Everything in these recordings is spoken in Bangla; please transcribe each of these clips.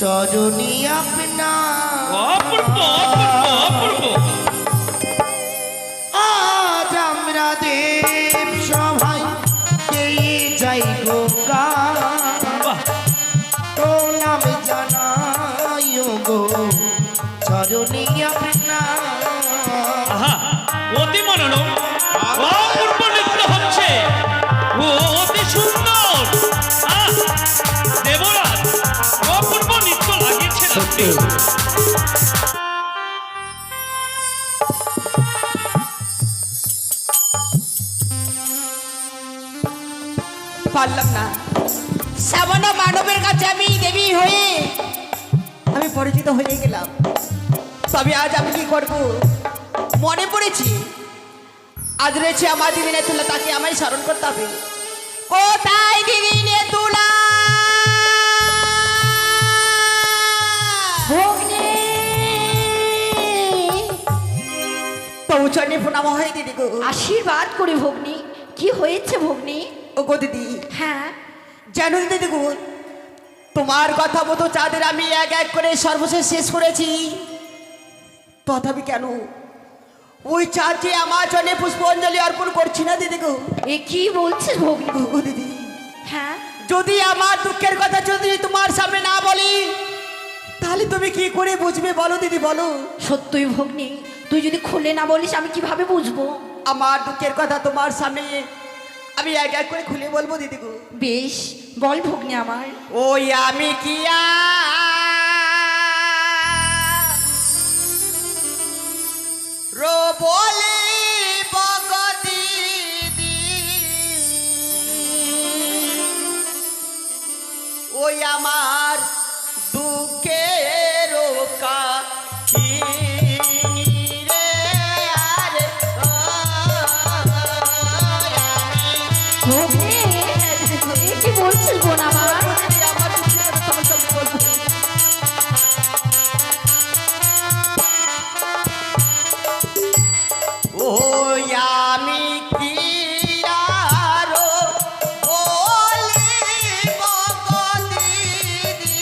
চরণী আপনার অপূর্ব অপূর্ব অপূর্ব। আজ আমরা দেব সভায় পেয়ে যাই গো গান বাহ, তো নাম জানাই গো চরণী আপনার আহা, অতি মনোরম অপূর্ব নৃত্য হচ্ছে, ও অতি সুন্দর। আহ, দেবরাজ অপূর্ব নৃত্য লাগিয়েছেন আপনি। পারলাম না, সামান্য মানবের কাছে আমি দেবী হয়ে আমি পরিচিত হয়ে গেলাম। তবে আজ আমি কি করব, মনে পড়েছি আজ রয়েছে আমার দিদি নেতুলা, তাকে আমায় স্মরণ করতে হবে। কোথায় দিদি নেতুলা? তবু চরণে প্রণাম হয় দিদি গো। আশীর্বাদ করে ভগ্নি। কি হয়েছে ভগ্নি? ও গো দিদি, হ্যাঁ, জানো দিদি গো, তোমার কথা মতো চাঁদের আমি এক এক করে সর্বশেষ শেষ করেছি। তথাপি কেন ওই চাঁদ যে আমার জন্য পুষ্পাঞ্জলি অর্পণ করছি না দিদি গো। এ কি বলছিস ভগ্নি? ও দিদি, হ্যাঁ, যদি আমার দুঃখের কথা যদি তোমার সামনে না বলি, তাহলে তুমি কি করে বুঝবে বলো দিদি, বলো। সত্যই ভগ্নি, তুই যদি খুলে না বলিস আমি কিভাবে বুঝবো? আমার দুঃখের কথা তোমার সামনে আমি এক এক করে খুলে বলবো দিদি গো। বেশ, বল ভগ্নি আমার। ওই আমি কি বলে দিদি, ওই আমার দুঃখের ভগ্নি, এ কি বলছিস বোন আমার? আমার দুঃখের কথা তোমার সামনে বলবো। ওই আমি কি আরো বলিব গো দিদি,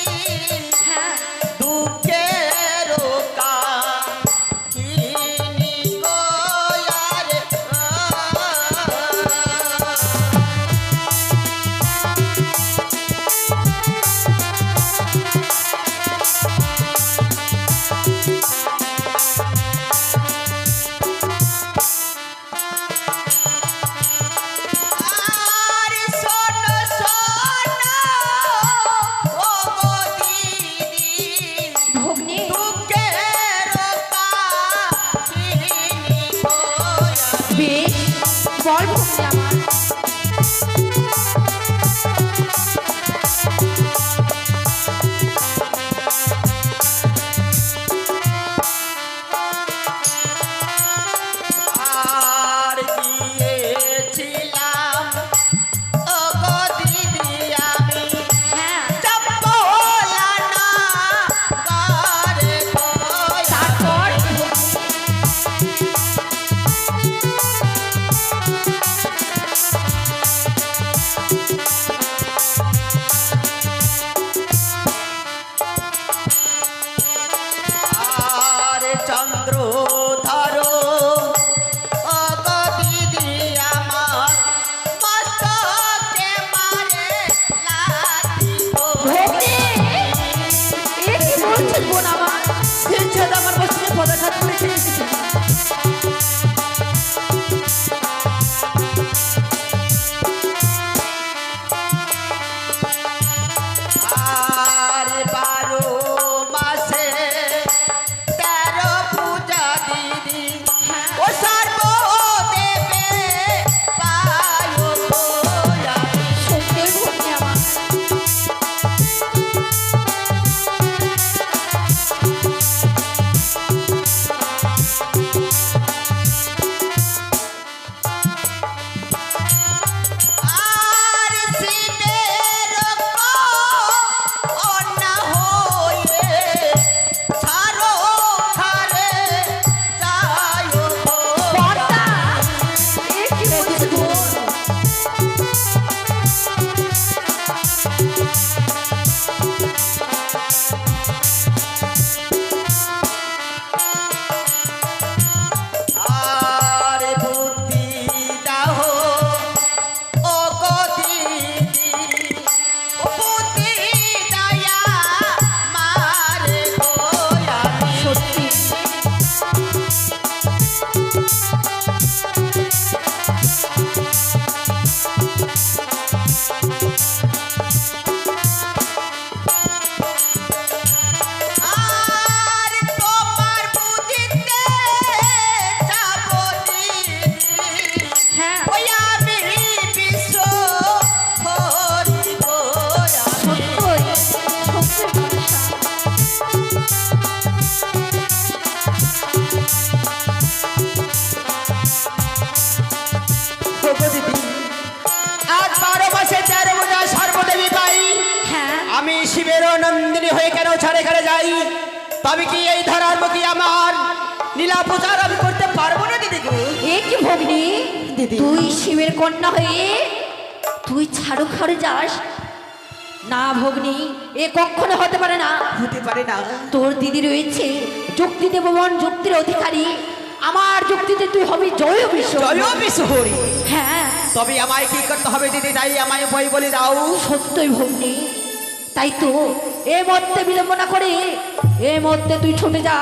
শিবের নন্দিনী হয়ে কেন ছাড়ে খেলে যাই, তবে কি এই ধরার মুখী আমার লীলা প্রচার আমি করতে পারবো না দিদি গো? এ কি ভগ্নি, দিদি। তুই শিবের কন্যা হয়ে তুই ছাড়ু খাড়ে যাস? না ভগ্নি, এ কখনো হতে পারে না। হতে পারে না। তোর দিদি রয়েছে যুক্তি দেবমন যুক্তির অধিকারী, আমার যুক্তিতে তুই হবি জয় বিশ্ব। জয় বিশ্বহরি। হ্যাঁ তবে আমায় কি করতে হবে দিদি, তাই আমায় বই বলে দাও। সত্যই ভগ্নি, তাই তো এ মধ্যে বিলম্ব না করে এ মধ্যে তুই ছুটে যা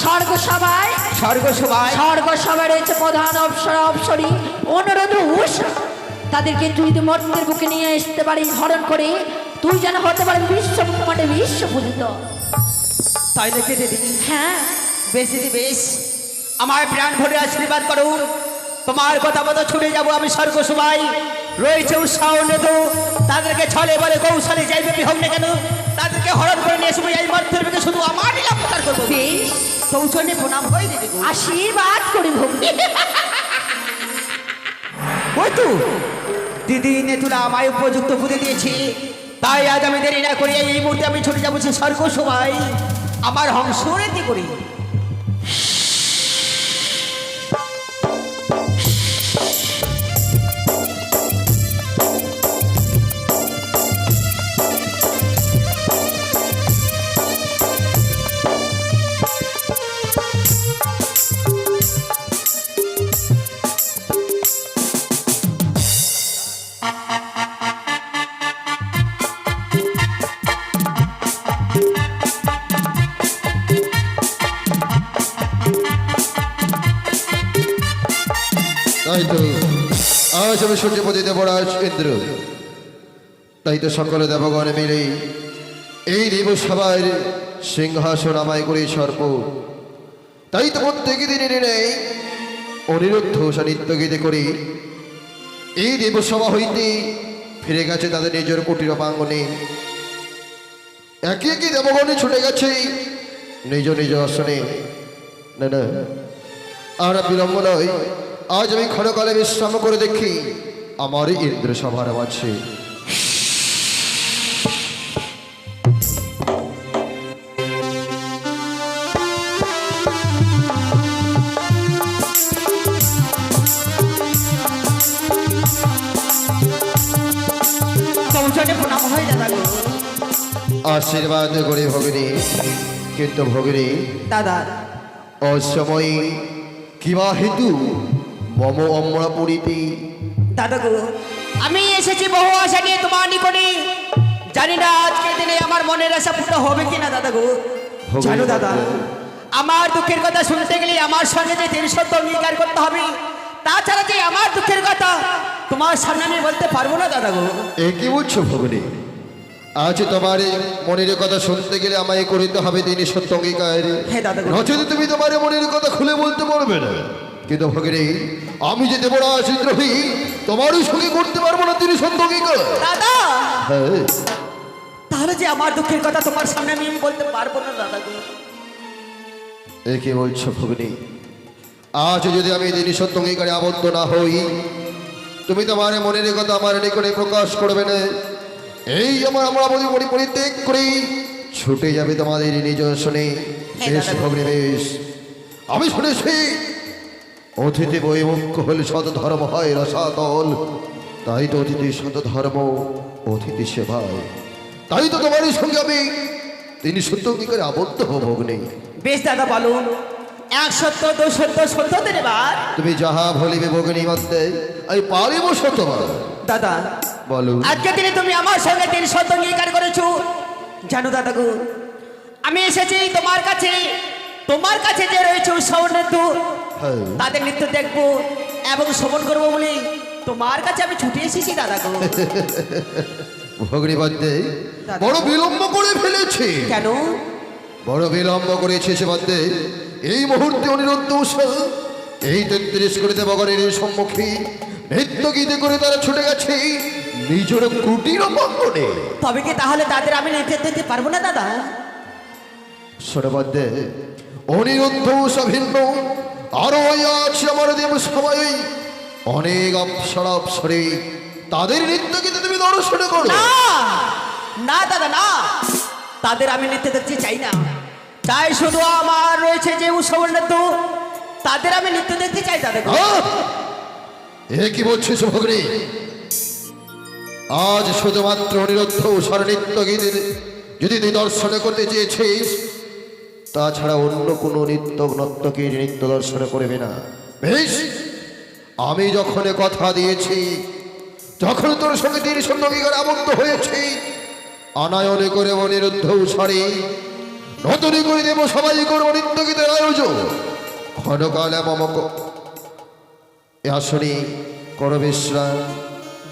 স্বর্গ সভায়। স্বর্গ সভায়। স্বর্গ সভায় রয়েছে প্রধান অপ্সরা অপ্সরী অনুরোধ হুস, তাদেরকে তুই যদি মর্তের বুকে নিয়ে আসতে পারিস হরণ করে, তুই যেন হতে পারে বিশ্ব মানে বিশ্ব পূজিত। তাই নাকি দিদি? হ্যাঁ বেশ দিদি বেশ, আমার প্রাণ ভরে আশীর্বাদ করো। তোমার কথা মতো ছুটে যাবো আমি স্বর্গ সভায়। রয়েছে উৎসাহ নেতো, তাদেরকে ছলে বলে কৌশলে যাইবে হোক না কেন, তাদেরকে হরণ করে নিয়ে আসবো এই মর্তের বুকে, শুধু আমার লীলা প্রচার করবো। বেশ, কৌশলে প্রণাম হয় দিদি গো। আশীর্বাদ করি ভগ্নি। ওই তো দিদি নেতুরা আমায় উপযুক্ত বুঝে দিয়েছি, তাই আজ আমি দেরি না করি এই মুহূর্তে আমি ছুটে যাবো সে স্বর্গ সভায় আমার হংস রেতি করি। তাই তো আজ আমি সূর্যপতি দেবরাজ ইন্দ্র, তাই তো সকলে দেবগণ মিলে এই দেবসভার সিংহাসন আমায় করে সর্প। তাই তো প্রত্যেক দিনের নেই অনিরুদ্ধ সানিধ্য গীতে করি এই দেবসভা হইতে ফিরে গেছে তাদের নিজের কুটির প্রাঙ্গণে। একে একে দেবগণে ছুটে গেছে নিজ নিজ আসনে। না না, আর বিলম্ব নয়, আজ আমি ক্ষণকালে বিশ্রাম করে দেখি আমার ইন্দ্র সভার মাঝে। কৌশলে প্রণাম হয় দাদা গো। আশীর্বাদ করে ভগিনী, কিন্তু ভগিনী দাদা অসময়ে কিবা হেতু মম অমরা পড়িতে। দাদা গো, আমি এসেছি বহু আশা নিয়ে তোমার নিকটে, জানি না আজকের দিনে আমার মনের আশা পূর্ণ হবে কিনা দাদা গো। হবে জানো দাদা, দাদা। আমার দুঃখের কথা শুনতে গেলে আমার সঙ্গে যে 3 সত্য অঙ্গীকার করতে হবে, তাছাড়া যে আমার দুঃখের কথা তোমার সামনে আমি বলতে পারবো না দাদা গো। এ কি বলছো ভগিনী? আজ তোমার এই মনের কথা শুনতে গেলে আমায় করিতে হবে তিনি সত্য অঙ্গীকার। হ্যাঁ দাদা গো। নচেত তুমি তোমার মনের কথা খুলে বলতে পারবে না। কিন্তু ভগিনী, আমি যে দেবরাজ ইন্দ্র হই, তোমারই সঙ্গে করতে পারবো না তিনি সত্য অঙ্গীকার। দাদা, হ্যাঁ, তাহলে যে আমার দুঃখের কথা তোমার সামনে আমি বলতে পারবো না দাদা গো। এ কি বলছো ভগিনী? আজ যদি আমি তিনি সত্য অঙ্গীকারে আবদ্ধ না হই, তুমি তোমার মনের কথা আমার নিকটে প্রকাশ করবে না। এই আমার আমরা পরিত্যাগ করে ছুটে যাবে তোমাদের নিজ শুনে। বেশ ভগ্নী বেশ, আমি শুনেছি অতিথি বৈমুখ্য হলে সৎ ধর্ম হয় রসাতল। তাই তো অতিথি সৎ ধর্ম, অতিথি সেবায়। তাই তো তোমার সঙ্গে আমি তিনি সত্য অঙ্গীকারে আবদ্ধ হব ভগ্নী। বেশ দাদা বলো, 1 সত্য 2 সত্য সত্য দিন এবার। তুমি যাহা বলিবে ভগ্নী মধ্যে আমি পারিব শতবার। দাদা বলো। আজকে দিনে তুমি আমার সঙ্গে 3 সত্য অঙ্গীকার করেছো। জানো দাদা গো, আমি এসেছি তোমার কাছে যে রয়েছে উৎসব নৃত্য, হ্যাঁ, তাদের নৃত্য দেখবো এবং শ্রবণ করবো বলে তোমার কাছে আমি ছুটে এসেছি দাদা গো। ভগ্নী মধ্যে বড় বিলম্ব করে ফেলেছে। কেন? বড় বিলম্ব করেছে সে মধ্যে এই মুহূর্তে অনিরুদ্ধ উৎসব এই 33 করে দেবগণের সম্মুখে নৃত্য গীতে করে তারা ছুটে গেছে নিজের কুটির প্রাঙ্গণে। তবে কি তাহলে তাদের আমি নৃত্য দিতে পারবো না দাদা? শোনো মধ্যে অনিরুদ্ধ উৎসব ভিন্ন আরো আছে আমার দেব সবাই অনেক অপসরা অপসরে, তাদের নৃত্য গীতে তুমি দর্শন করো। না, না দাদা না, তাদের আমি নিতে দেখতে চাই না। চাই শুধু আমার রয়েছে যে উৎসবনৃত্য, তাদের আমি নৃত্য দেখতে চাই তাদের। এ কি বলছিস ভগ্নী? আজ শুধুমাত্র অনিরুদ্ধ নৃত্য গীতের যদি তুই দর্শন করতে চেয়েছিস, তাছাড়া অন্য কোনো নর্তকীর নৃত্য দর্শন করবে না। বেশ, আমি যখন কথা দিয়েছি, যখন তোর সঙ্গে তিনি সঙ্গীকার আবদ্ধ হয়েছি, আনায়নে করে অনিরুদ্ধ সারি নতুন করে দেব সবাই করবো নৃত্য গীতের আয়োজন। ক্ষণকালে মমক আসনি করো বিশ্রাম।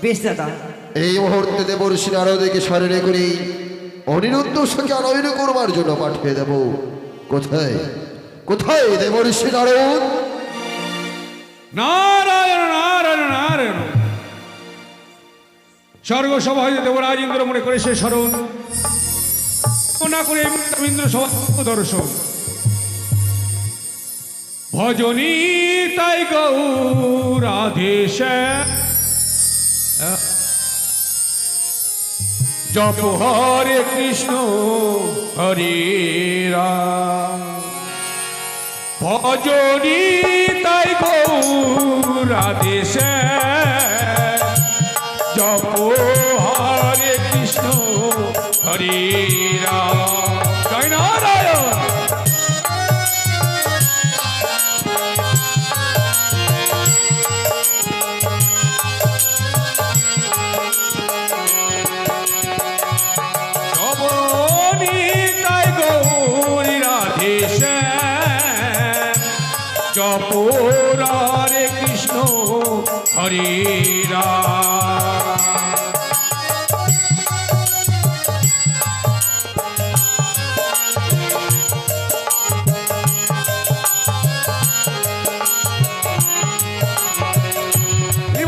বেশ দাদা। এই মুহূর্তে দেবর্ষি নারদকে স্মরণে করি অনিরুদ্ধ সঙ্গে আনয়ন করবার জন্য পাঠিয়ে দেব। কোথায় কোথায় দেবর্ষি নারদ? নারায়ণ নারায়ণ নারায়ণ। স্বর্গ সভা হইতে দেবরাজ ইন্দ্র মনে করে সে স্মরণ না করে ইন্দ্র সভা দর্শন ভজনী তাই গৌরাধেশ জপ হরে কৃষ্ণ হরে রাম ভজনী তাই গৌরাধেশ জপ হরে কৃষ্ণ হরে রাম। জয় নারায়ণ। জবনী তাই গৌরী রাধেশ জপ হরে কৃষ্ণ হরে রাম।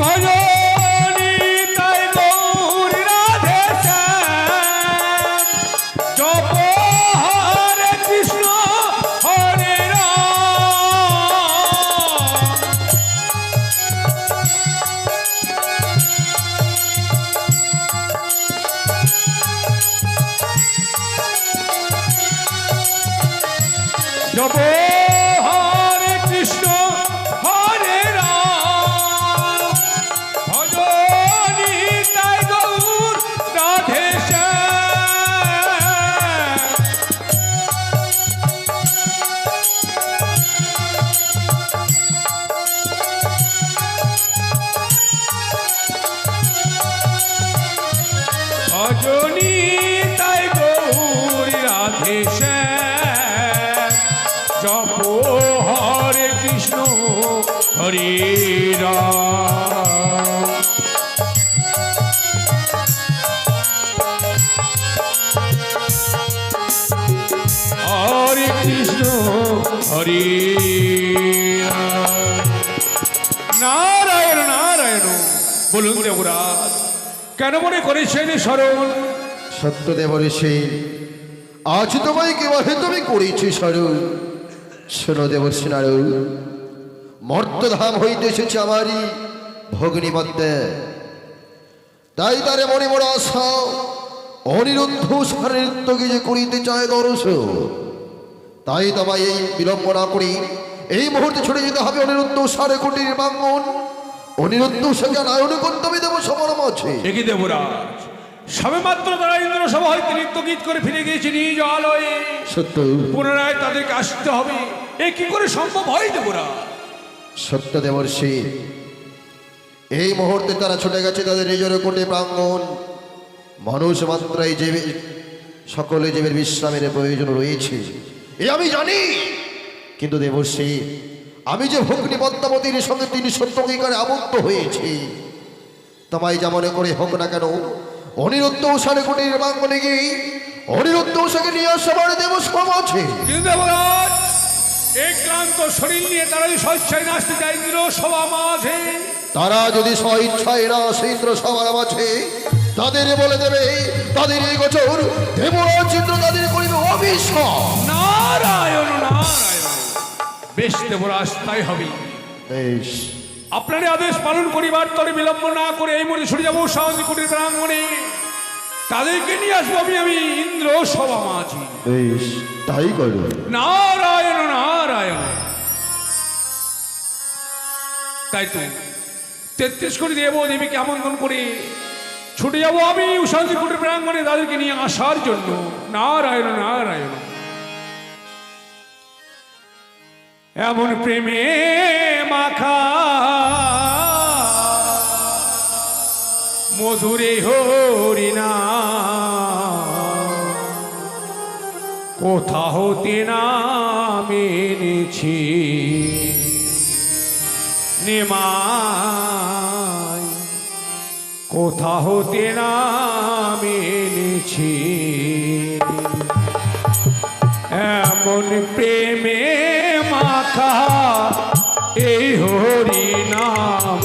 ভজনী তাই গৌরী রাধেশ জপ হরে কৃষ্ণ হরে রাম। জপ হরে কৃষ্ণ হরে রাম ভজনী তাই গৌর রাধেশ ভজনী তাই গৌর রাধেশ জপ হরে কৃষ্ণ হরে রাম। হরে কৃষ্ণ হরে রাম। নারায়ণ নারায়ণ। বলুন দেবরাজ কেন মনে করেছেন স্মরণ? সত্য দেবর্ষি, আজ তোমায় কেবহে তুমি করেছি স্মরণ। শোনো দেবর্ষি নারদ, মর্তধাম হইতে এসেছে আমারই ভগ্নিপদ্মে, তাই তারে মনে মনে আশা অনিরুদ্ধ সারে নৃত্যকে যে করিতে চায় দর্শ। তাই তোমায় এই বিলম্ব না করি এই মুহূর্তে ছুটে যেতে হবে অনিরুদ্ধ সারে কোটির প্রাঙ্গণ। অনিরুদ্ধ সঙ্গে আয়ন করতে হবে দেব সবার মাঝে। একই দেবরাজ সবে মাত্র তারা ইন্দ্র সভা হইতে নৃত্য গীত করে ফিরে গিয়েছে নিজ আলয়ে। সত্য পুনরায় তাদেরকে আসতে হবে, এ কি করে সম্ভব হয় দেবরাজ? সত্য দেবর্ষি, এই মুহূর্তে তারা ছুটে গেছে তাদের নিজের কোটে প্রাঙ্গণ। মানুষ মাত্রাই যে সকলে জীবের বিশ্রামের প্রয়োজন রয়েছে এ আমি জানি, কিন্তু দেবর্ষি আমি যে ভগ্নী পদ্মাবতীর সঙ্গে তিনি সত্যঙ্গীকারে আবদ্ধ হয়েছি, তোমায় যা মনে করে হোক না কেন অনিরুদ্ধ সারে কোটির প্রাঙ্গণে গিয়ে অনিরুদ্ধ সাকে নিয়ে আসবার দেব সব আছে। কিন্তু দেবরাজ এই ক্লান্ত শরীর নিয়ে তারা যদি স্বেচ্ছায় নাচতে যায় ইন্দ্র সভা মাঝে, তারা যদি স্বেচ্ছায় না ইন্দ্র সবার মাঝে, তাদের বলে দেবে তাদের এই গোচর দেবরাজ ইন্দ্র তাদের করিবে অবিশ্বাস। নারায়ণ নারায়ণ। বেশ দেবরাজ তাই হবে। বেশ, আপনার আদেশ পালন করিবার তরে বিলম্ব না করে এই মুহূর্তে ছুটে যাবো শান্তি কুটির প্রাঙ্গণে। তাদেরকে নিয়ে আসবো আমি ইন্দ্র সভা মাঝি। বেশ, তাই করো। নারায়ণ নারায়ণ। তাই তো 33 কোটি দেব দেবীকে আমন্ত্রণ করে ছুটে যাবো আমি উষান্তি কোটির প্রাঙ্গণে তাদেরকে নিয়ে আসার জন্য। নারায়ণ নারায়ণ। এমন প্রেমে মাখা মধুরে হরিনা কোথা হতে না মেনেছি নেমায়, কোথা হতে না মেনেছি এমন প্রেমে মাখা এই হরি নাম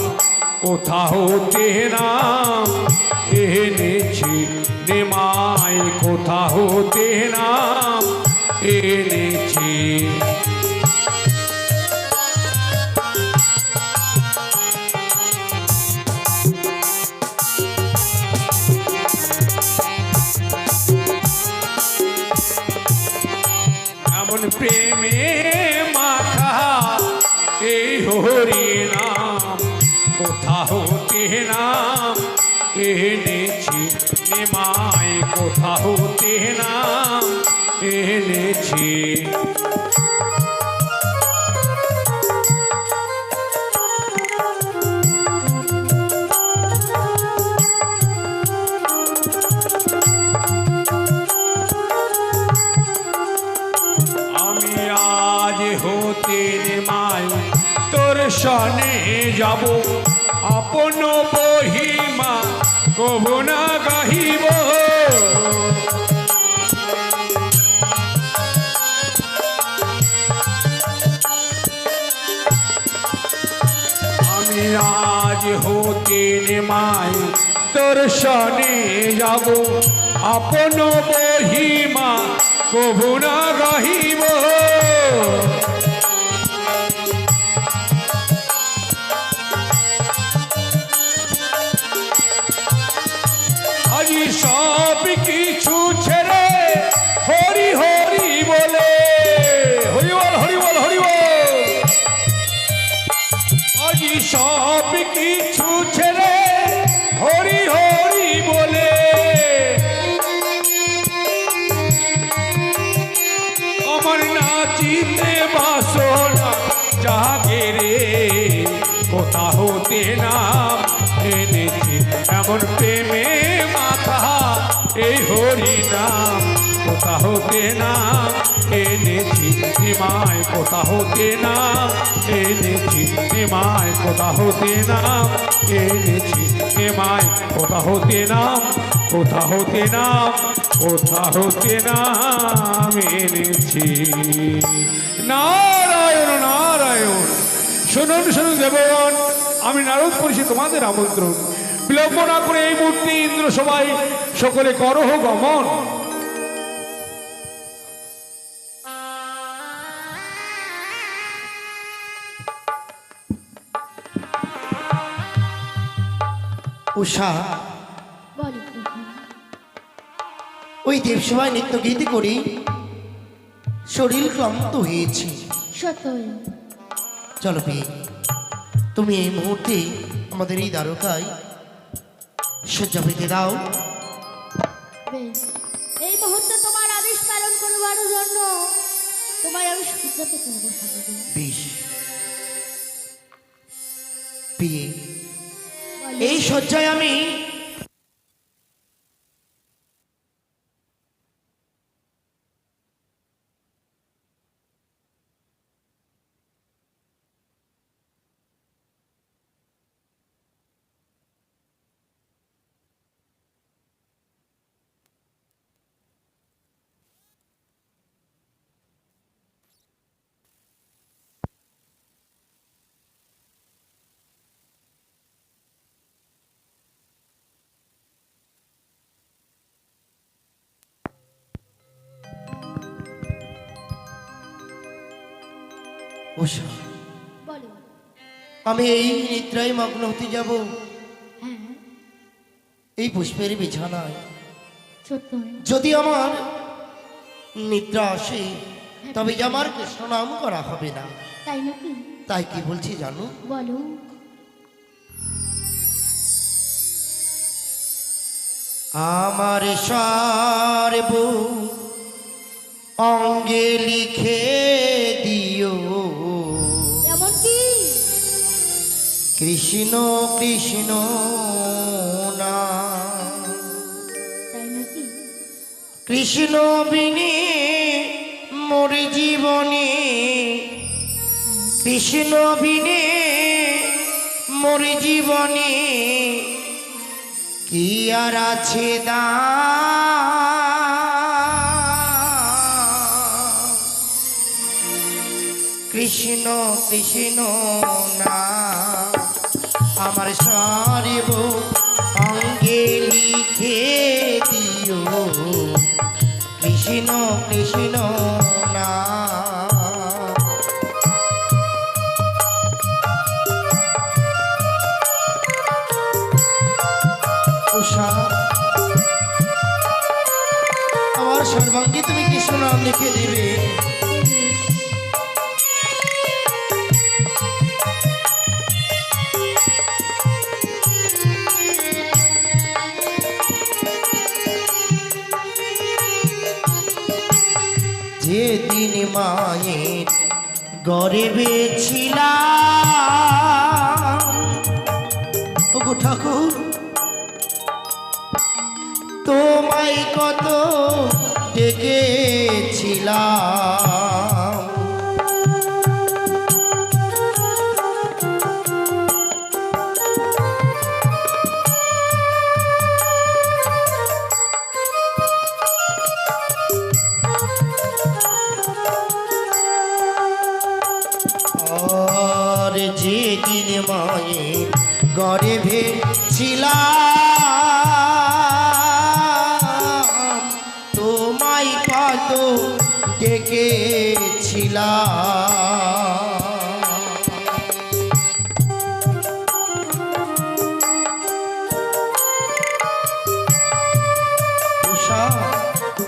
কোথা হতে নাম এনেছি নেমায়, কোথা হতে নাম এনেছি। এমন প্রেমে মাখা এই হরি নাম কোথা হতে নাম এনেছি নিমাই, কোথা হতে নাম এনেছি। আমি আজ হতে নিমাই তোর সনে যাব, আপন বহিমা কবু না গাহিব। আমি আজ হতে নিমাই তোর সনে যাব, আপন বহিমা কবু না গাহিব। আজি সব কিছু ছেড়ে হরি হরি বলে, হরি বল হরি বল হরি বল। আজি সব কিছু ছেড়ে হরি হরি বলে, আমার নাচিতে বাসনা জাগে রে, কোথা হতে নাম এনেছি এমন প্রেমে মাথা এই হরি নাম, কোথা হতে নাম এনেছি নিমাই, কোথা হতে নাম এনেছি নিমাই, কোথা হতে নাম এনেছি নিমাই, কোথা হতে নাম, কোথা হতে নাম, কোথা হতে নাম এনেছি। নারায়ণ নারায়ণ। শুনুন শুনুন দেবগণ, আমি নারদ করেছি তোমাদের আমন্ত্রণ। বিলম্ব না করে এই মূর্তি ইন্দ্র সবাই সকলে করহ গমন। উষা, বলো প্রভু। ওই দেবসভায় নৃত্য গীতি করি শরীর ক্লান্ত হয়েছে। সত্যই চলো পেয়ে তুমি এই মুহূর্তে আমাদের এই দ্বারকায় শয্যা পেতে দাও। বেশ, এই মুহূর্তে তোমার আদেশ পালন করবার জন্য তোমায় আমি সূর্যতে করব সাধু। বেশ পেয়ে বলো। এই শয্যায় আমি উষা, বলো। আমি এই নিদ্রায় মগ্ন হতে যাব হ্যাঁ, এই পুষ্পের বিছানায়। সত্য যদি আমার নিদ্রা আসে তবে যে আমার কৃষ্ণ নাম করা হবে না। তাই নাকি? তাই কি বলছি জানো? বলো। আমার সর্ব অঙ্গে লিখে দিও এমন কি? কৃষ্ণ কৃষ্ণ না। তাই নাকি? কৃষ্ণ বিনে মোর জীবনে, কৃষ্ণ বিনে মোর জীবনে কি আর আছে দাম? কৃষ্ণ কৃষ্ণ না আমার সর্ব অঙ্গে লিখে দিও কৃষ্ণ কৃষ্ণ না। উষা আমার সর্বাঙ্গে তুমি কৃষ্ণ নাম লিখে দিবে। যেদিন মায়ের গর্ভে ছিলাম, ওগো ঠাকুর তোমায় কত ডেকেছিলাম। আর যেদিন মায়ের গর্ভে ছিলাম তোমায় কত ডেকেছিলাম। উষা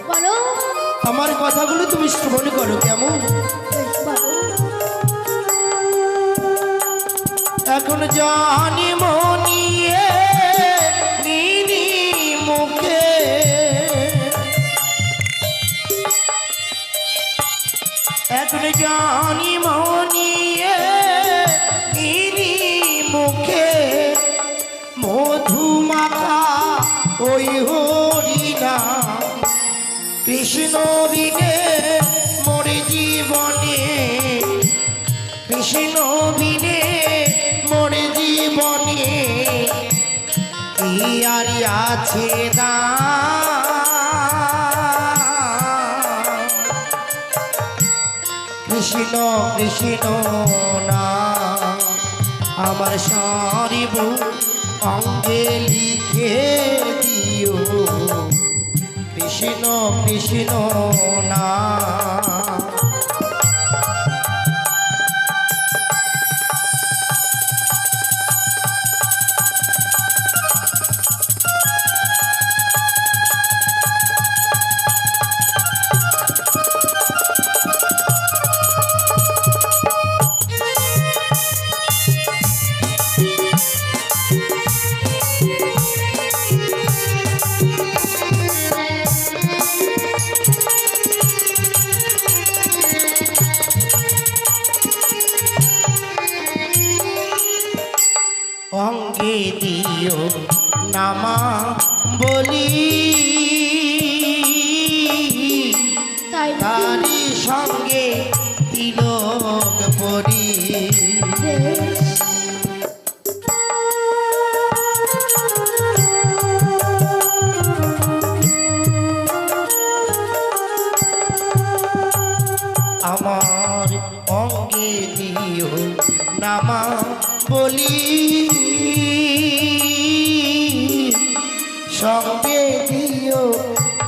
বলো। আমার কথাগুলো তুমি শ্রবণ করো কেমন? বেশ, বলো। এখন জানি মনিয়ে নিনি মুখে, এখন জানি মনিয়ে নিনি মুখে মধুমাখা ওই হরিণা। কৃষ্ণ বিনে মোর জীবনে, কৃষ্ণ বিনে মোর জীবনে কি আর আছে দাম? কৃষ্ণ কৃষ্ণ না আমার সর্ব অঙ্গে লিখে দিও কৃষ্ণ কৃষ্ণ না। অঙ্গে দিও নামা বলি, তাই নাকি? তারি সঙ্গে তিলক পরি। বেশ। আমার অঙ্গে দিও নামা বলি, সঙ্গে দিও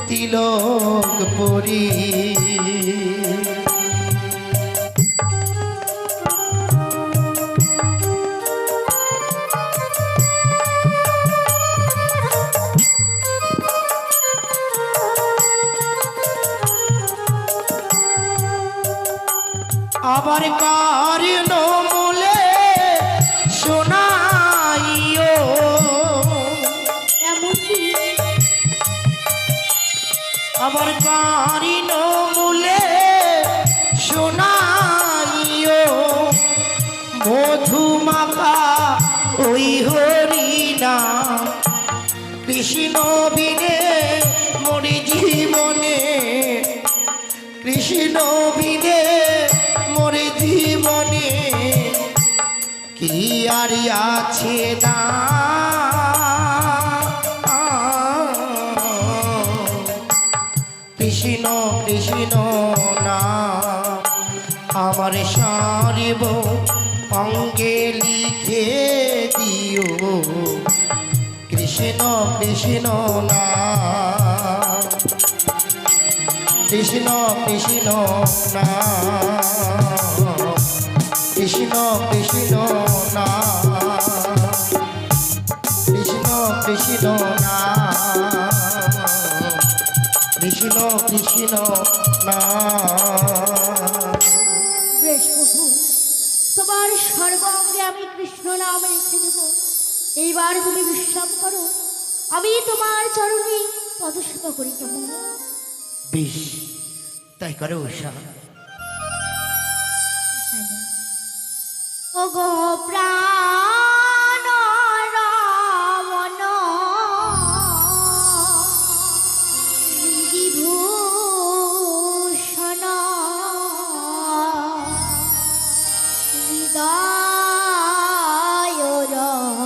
তিলক পরি। আবার কারিন মূলে শোনাইও এমনকি আবার কারিন মূলে শোনাইও মধুমাখা ওই হরিনা কৃষ্ণ বিনে মরি জীবনে কৃষ্ণ বিনে মরে জীবনে কি আর আছে না কৃষ্ণ কৃষ্ণ না আমার সারিব অঙ্গে লিখে দিও কৃষ্ণ কৃষ্ণ না কৃষ্ণ কৃষ্ণ না কৃষ্ণ কৃষ্ণ না কৃষ্ণ কৃষ্ণ না কৃষ্ণ কৃষ্ণ না বেশ প্রভু, তোমার সর্বাঙ্গে আমি কৃষ্ণ নাম রেখে দেব। এইবার তুমি বিশ্রাম করো, আমি তোমার চরণে পদসেবা করি কেমন? বেশ তাই করে উষা। ওগো প্রাণ রমণ বিভূষণ হৃদয় রতনস্বামী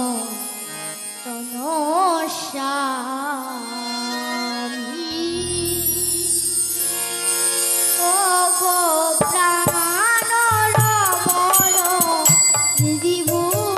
ওগো প্রাণ রমণ বিভূষণ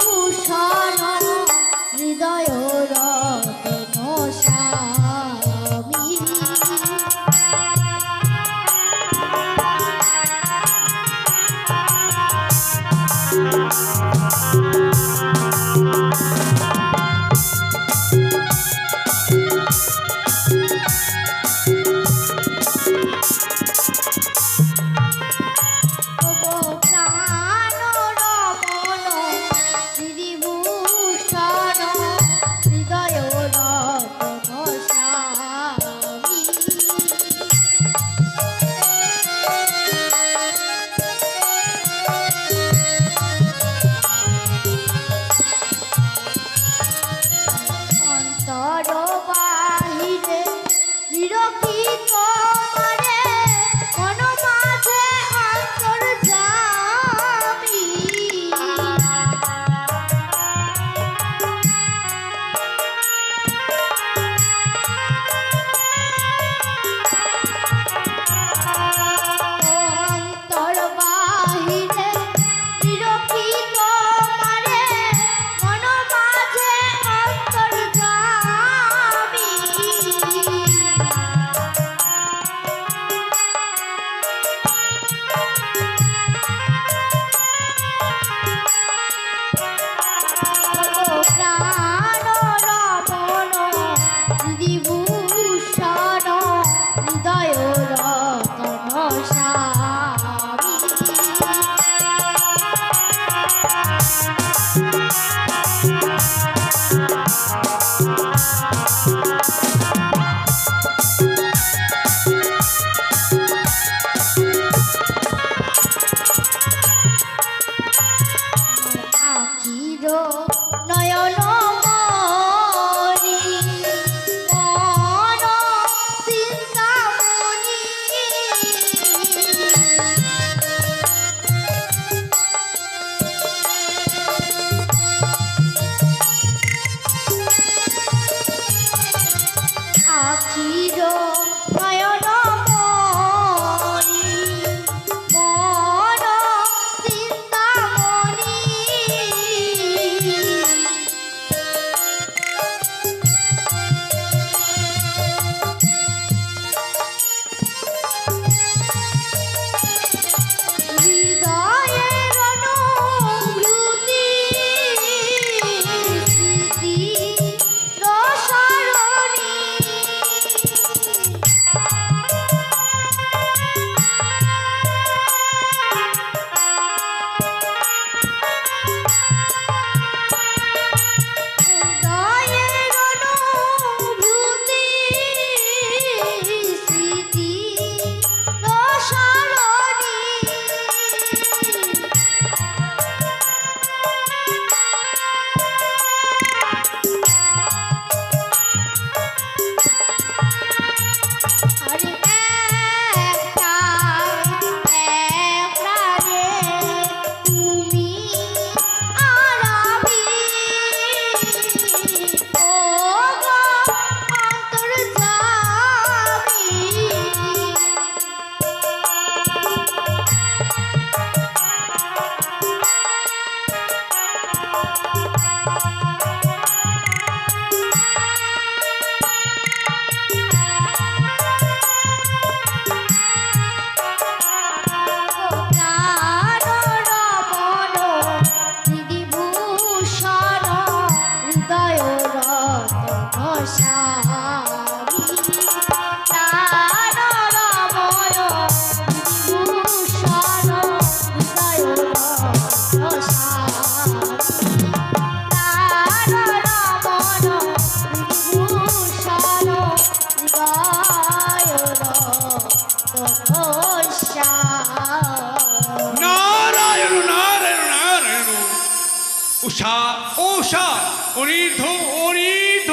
অনির্ধ অনির্ধ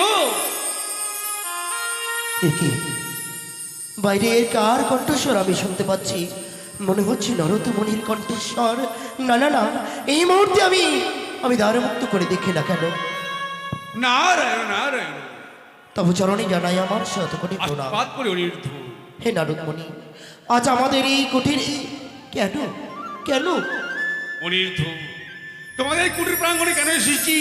একে বাইরে কার কণ্ঠস্বর আমি শুনতে পাচ্ছি? মনে হচ্ছে নরতমণির কণ্ঠস্বর। না না না, এই মুহূর্তে আমি দ্বারমুক্ত করে দেখি না কেন। নারায়ণ নারায়ণ তবু চরণে জানাই আমার শতকোটি প্রণাম। আশীর্বাদ করে অনির্ধ। হে নারদমণি, আজ আমাদের এই কুটির কেন কেন? অনির্ধ, তোমাদের এই কুটির প্রাঙ্গণে কেন এসেছি?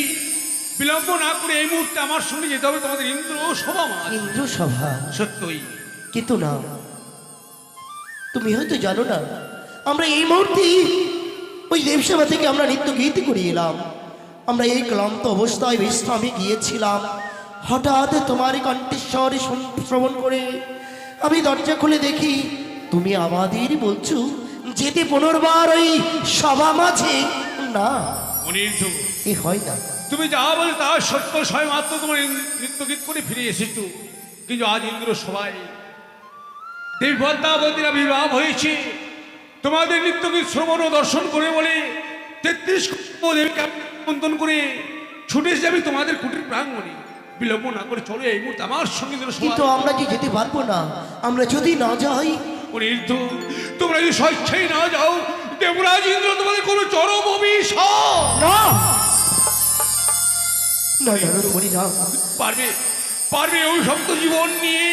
বিলম্ব না করে এই মুহূর্তে আমার সঙ্গে যেতে হবে তোমাদের ইন্দ্র সভা মাঝ। ইন্দ্র সভা? সত্যই। কিন্তু না, তুমি হয়তো জানো না, আমরা এই মুহূর্তে ওই দেবসভা থেকে আমরা নিত্য গীতি করে এলাম। আমরা এই ক্লান্ত অবস্থায় বিশ্রামে গিয়েছিলাম। হঠাৎ তোমার কণ্ঠস্বর শ্রবণ করে আমি দরজা খুলে দেখি তুমি আমাদের বলছো যেতে পুনর্বার ওই সভা মাঝে। না অনির্ধ, এ হয় না। তুমি যা বলে তা সত্য, ছয় মাত্র তোমার নৃত্য গীত করে ফিরে এসেছো। কিন্তু আজ ইন্দ্র সভায় দেবী পদ্মাবতীর আবির্ভাব হয়েছে। তোমাদের নৃত্য গীত শ্রবণ ও দর্শন করে বলে 33 দেবীকে আমন্ত্রণ করে ছুটে যাবে তোমাদের কুটির প্রাঙ্গণে। বিলম্ব না করে চলো এই মুহূর্তে আমার সঙ্গে ইন্দ্র কিন্তু সভায়। আমরা কি যেতে পারবো না? আমরা যদি না যাই? অনির্ধ, তোমরা যদি স্বেচ্ছায় না যাও, দেবরাজ ইন্দ্র তোমাদের কোনো চরম অভিশাপ। না না নারদমণি না। পারবে পারবে অভিশপ্ত জীবন নিয়ে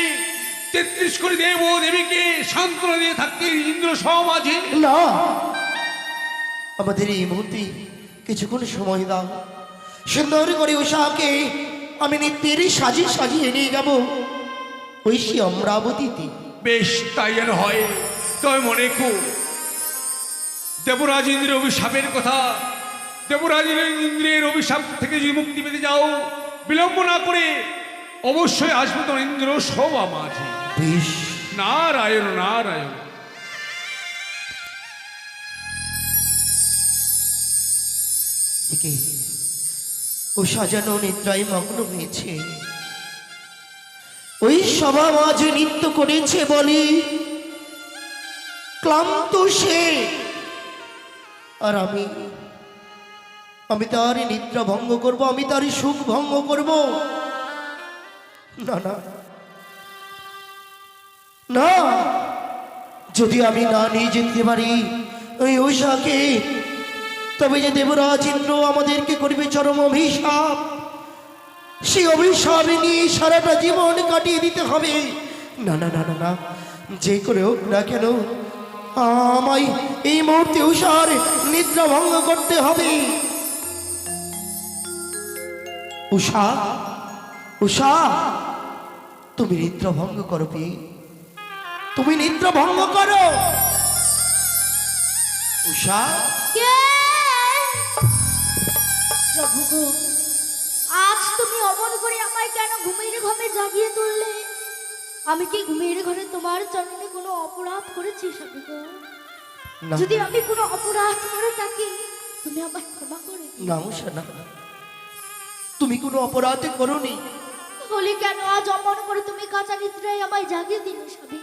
33 কোটি দেব ও দেবীকে সান্ত্বনা দিয়ে থাকতে ইন্দ্র সমাজে। না, আমাদের এই মুহূর্তে কিছুক্ষণ সময় দাও। সুন্দর করে উষাকে আমি নিত্যের সাজিয়ে নিয়ে যাব ওই সে অমরাবতীতে। বেশ, তাই যেন হয়। তবে মনে রেখো, দেবরাজ ইন্দ্রের অভিশাপের কথা, দেবরাজ ইন্দ্রের অভিশাপ থেকে যদি মুক্তি পেতে যাও, বিলম্ব না করে অবশ্যই আসবে তোমার ইন্দ্র সভা মাঝে। বেশ, নারায়ণ নারায়ণ। একে উষা যেন নিদ্রায় মগ্ন হয়েছে। ওই সভা মাঝে নৃত্য করেছে বলি ক্লান্ত সে, আর আমি তার নিদ্রা ভঙ্গ করব, আমি তার সুখ ভঙ্গ করব। না না না, যদি আমি না নিয়ে যেতে পারি ওই উষাকে, তবে যে দেবরাজ ইন্দ্র আমাদেরকে করবে চরম অভিশাপ। সেই অভিশাপ নিয়ে সারাটা জীবন কাটিয়ে দিতে হবে। না না না না না, যে করে হোক না কেন আমায় এই মুহূর্তে উষার নিদ্রা ভঙ্গ করতে হবে। উষা, উষা, তুমি নিদ্রা ভঙ্গ করো পি, তুমি নিদ্রা ভঙ্গ করো। উষা, প্রভু গো, আজ তুমি অমন করে আমায় কেন ঘুমের ঘরে জাগিয়ে তুললে? আমি কি ঘুমের ঘরে তোমার চরণে কোনো অপরাধ করেছি স্বামী গো? না যদি আমি কোনো অপরাধ করে থাকি, তুমি আমায় ক্ষমা করে দিও। না উষা, না, তুমি কোনো অপরাধ করোনি। বলি কেন আজ অমন করে তুমি কাঁচা নিদ্রায় আমায় জাগিয়ে দিলে স্বামী?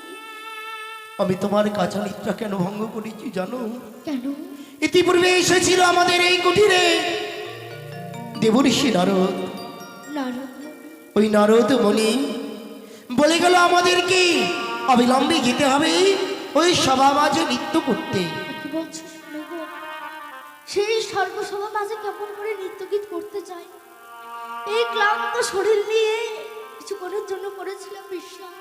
আমি তোমার কাঁচা নিদ্রা কেন ভঙ্গ করেছি জানো? কেন? ইতিপূর্বে এসেছিল আমাদের এই কুটিরে দেবঋষি নারদ। নারদ? ওই নারদ মুনি বলে গেল আমাদেরকে অবিলম্বে যেতে হবে ওই সভা মাঝে নৃত্য করতে। কি বলছো শুনো গো? সেই সর্বসভা মাঝে কেমন করে নৃত্য গীত করতে চাই? এই ক্লান্ত শরীর নিয়ে কিছুক্ষণের জন্য করেছিলাম বিশ্রাম।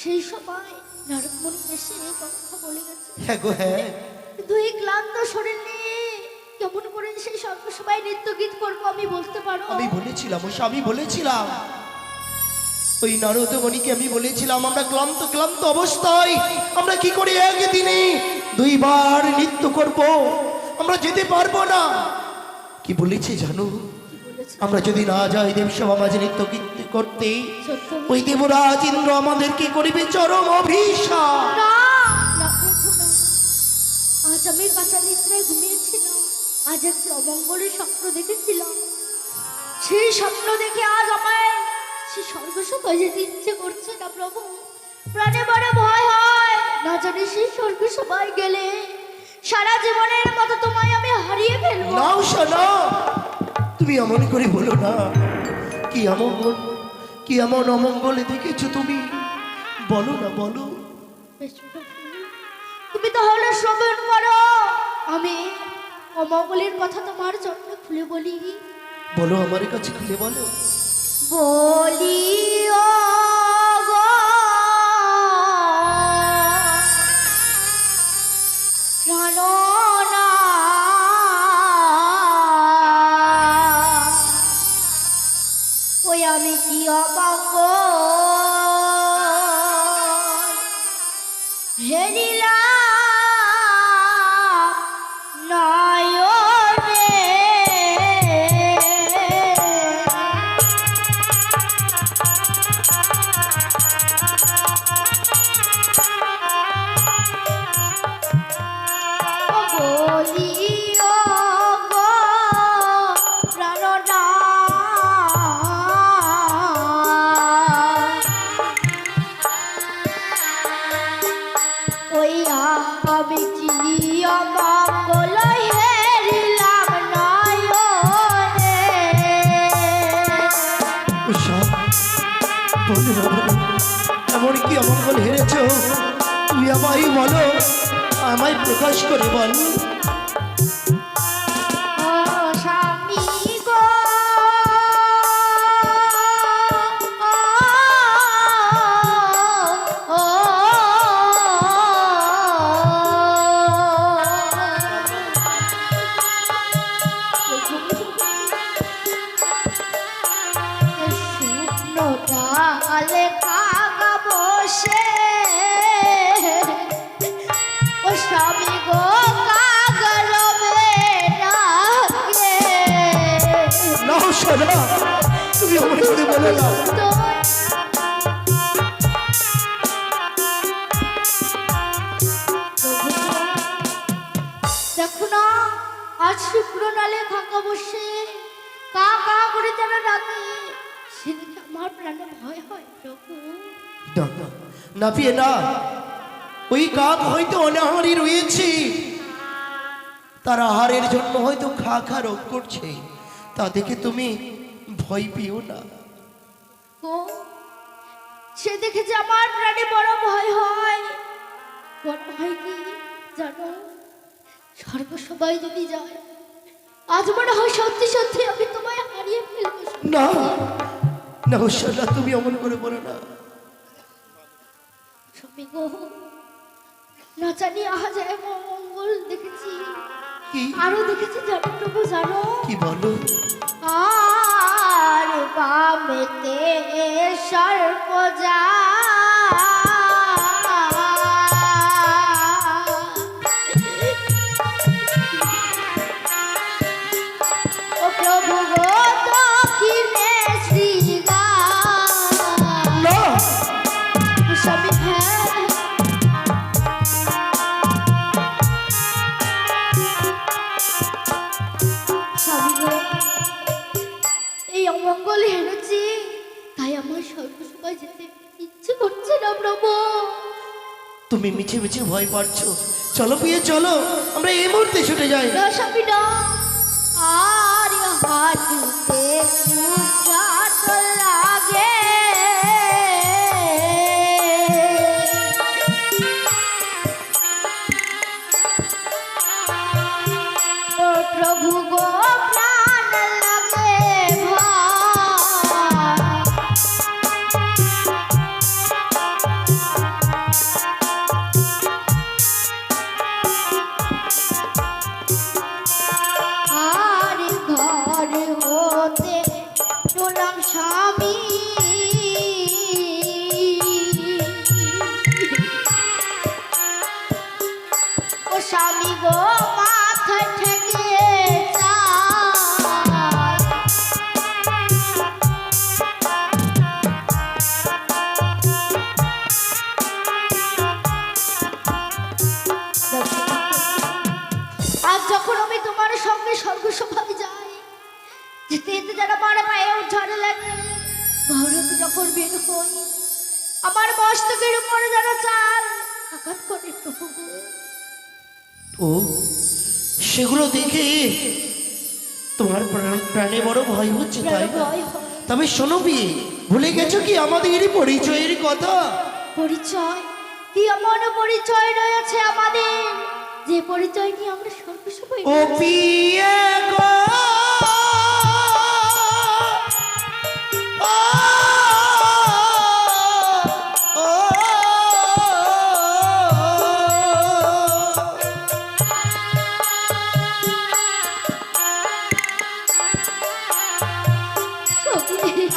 সেই সময় নারদমণি এসে কথা বলে গেছে। হ্যাঁ গো হ্যাঁ, কিন্তু এই ক্লান্ত শরীর নিয়ে কেমন করে সেই সর্বসভায় নৃত্য গীত করবো আমি বলতে পারো? আমি বলেছিলাম ওই আমি বলেছিলাম ওই নারদ মুনিকে আমি বলেছিলাম আমরা ক্লান্ত ক্লান্ত অবস্থায় আমরা কি করে একদিনে দুইবার নৃত্য করব, আমরা যেতে পারবো না। কি বলেছি জানো? কি বলেছে? আমরা যদি না যাই দেবসভা মাঝে নৃত্য গীত করতে, সত্য? ওই দেবরাজ ইন্দ্র আমাদেরকে করিবে চরম অভিশাপ। না, না প্রভু না। আজ আমি কাঁচা নিদ্রায় ঘুমিয়েছিলাম। আজ একটি অমঙ্গলের স্বপ্ন দেখেছিলাম। সেই স্বপ্ন দেখে আজ আমায় সে স্বর্গসভায় যেতে ইচ্ছে করছে না প্রভু। প্রাণে বড় ভয় হয়, না জানি সেই স্বর্গসভায় গেলে সারা জীবনের মতো তোমায় আমি হারিয়ে ফেলবো। নাও শোনো, তুমি তুমি এমন করে বলো না। কি এমন অমঙ্গলে দেখেছো তুমি? বলো না, বলো। বেশ প্রভু, তুমি তাহলে শ্রবণ করো, আমি অমঙ্গলের কথা তোমার জন্য খুলে বলি। বলো, আমার কাছে খুলে বলো। বলি ও গো প্রাণনাথ, ওই আমি কি অমঙ্গল হেরিলাম নয়নে। বলি ও গো প্রাণনাথ, ওই আমি কি অমঙ্গল হেরিলাম নয়নে। উষা, বলো না, বলো। এমন কি অমঙ্গল হেরেছো? তুমি আমায় বলো, আমায় প্রকাশ করে বল। ও স্বামী গো, ও শুকনো ডালে কাকা বসে, ও স্বামী গো কাগরবে রাগে। না উষা, না, তুমি এমন করে বলো না। দেখো না, আজ শুক্র নালে ফাঁকা বসে কা কা করে যেন ডাকে, সেদিকে আমার প্রাণে ভয় হয় প্রভু। না, না, না পিয়ে না। ওই কাক হয়তো অনাহারি রয়েছে, তার আহারের জন্য হয়তো খা খা রোগ করছে, তা দেখে তুমি ভয় পেও না। ও সে দেখেছে আমার প্রাণে বড় ভয় হয়। বড় হয় কি জানো? স্বর্গ সবাই যদি যায়, আজ মনে হয় সত্যি সত্যি আমি তোমায় হারিয়ে ফেলবো। না, না উষা, না, তুমি অমন করে বলো না। স্বামী গো, না জানি আজ এমন মঙ্গল দেখেছি, কি আরো দেখেছি জানো প্রভু, জানো? কি বলো? আর বামেতে সর্প ও প্রভু গো দক্ষিণে শ্রীগা। না, স্বামী হ্যাঁ, স্বামী গো, এই অমঙ্গল হেরেছি, তাই আমার সর্বসময় যেতে ইচ্ছে করছে না প্রভু। তুমি মিছে মিছে ভয় পাচ্ছ। চলো পিয়ে চলো, আমরা এই মুহূর্তে ছুটে যাই। না স্বামী না, আর হাতে কুটাট লাগে, ও প্রভু গো প্রাণ লাগে ভাই। আর ঘর হতে তোলাম স্বামী, ও স্বামী গো মাথায় ঠেকে আজ যখন আমি তোমার সঙ্গে স্বর্গসভায় যাই, যেতে যেতে যেন আমার পায়েও ঝড় লাগে। ঘরতে যখন বের হই, আমার মস্তকের উপরে যেন চাল আঘাত করে প্রভু। ও সেগুলো দেখে তোমার প্রাণে বড় ভয় হচ্ছে তাই না? ভয় হয়। তবে শোনো বিয়ে, ভুলে গেছো কি আমাদের পরিচয়ের কথা? পরিচয় কি এমন পরিচয় রয়েছে আমাদের যে পরিচয় নিয়ে আমরা সর্বসময় ও বিয়ে গো, ও, ও,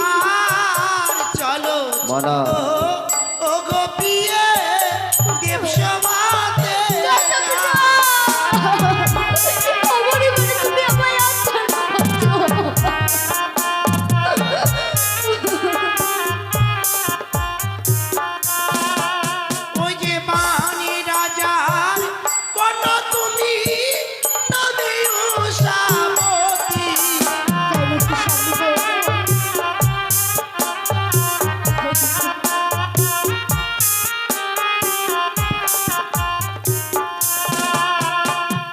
আর চলো মানা ও গো বিয়ে দেব সমাতে তুমি আমায় আচ্ছা ওই যে বাণী রাজার কোন তুমি নদী উষামতি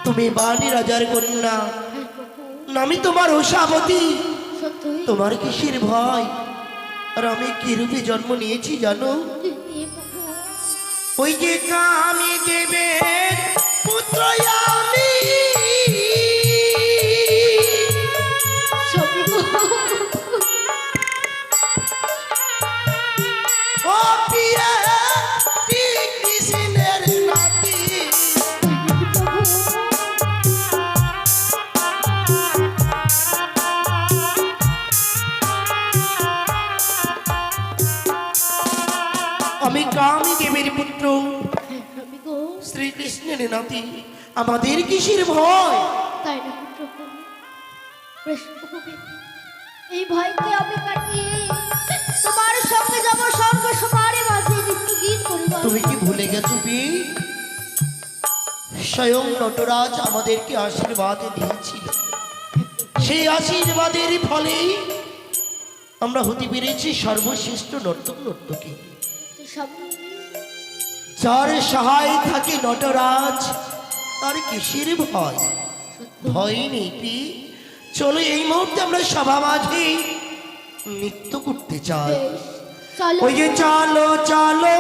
তুমি বাণী রাজার কন্যা, আমি তোমার উষাবতী। সত্যই তোমার কিসের ভয়? আর আমি কি রূপে জন্ম নিয়েছি জানো? ওই যে কামি দেবের পুত্র আমি, ও পিয়া কৃষ্ণের নাতি। আমি কামি দেবের পুত্র, শ্রীকৃষ্ণের নাতি। আমাদের কিসের ভয়? তাই না পুত্র? পৃষ্ঠভূমি এই ভয়কে আমি কাটিয়ে তোমার সঙ্গে যাবো স্বর্গ সবারে মাঝে নৃত্য গীত করিব। তুমি কি ভুলে গেছো বি? স্বয়ং নটরাজ আমাদেরকে আশীর্বাদ দিয়েছিল। সেই আশীর্বাদের ফলে আমরা হতে পেরেছি সর্বশ্রেষ্ঠ নর্তক নর্তকী। যার সহায় থাকে নটরাজ, তার কিসের ভয়? ভয় নেই পি। চলো এই মুহূর্তে আমরা সভা মাঝে নৃত্য করতে চাই। চলো ওই যে চলো চলো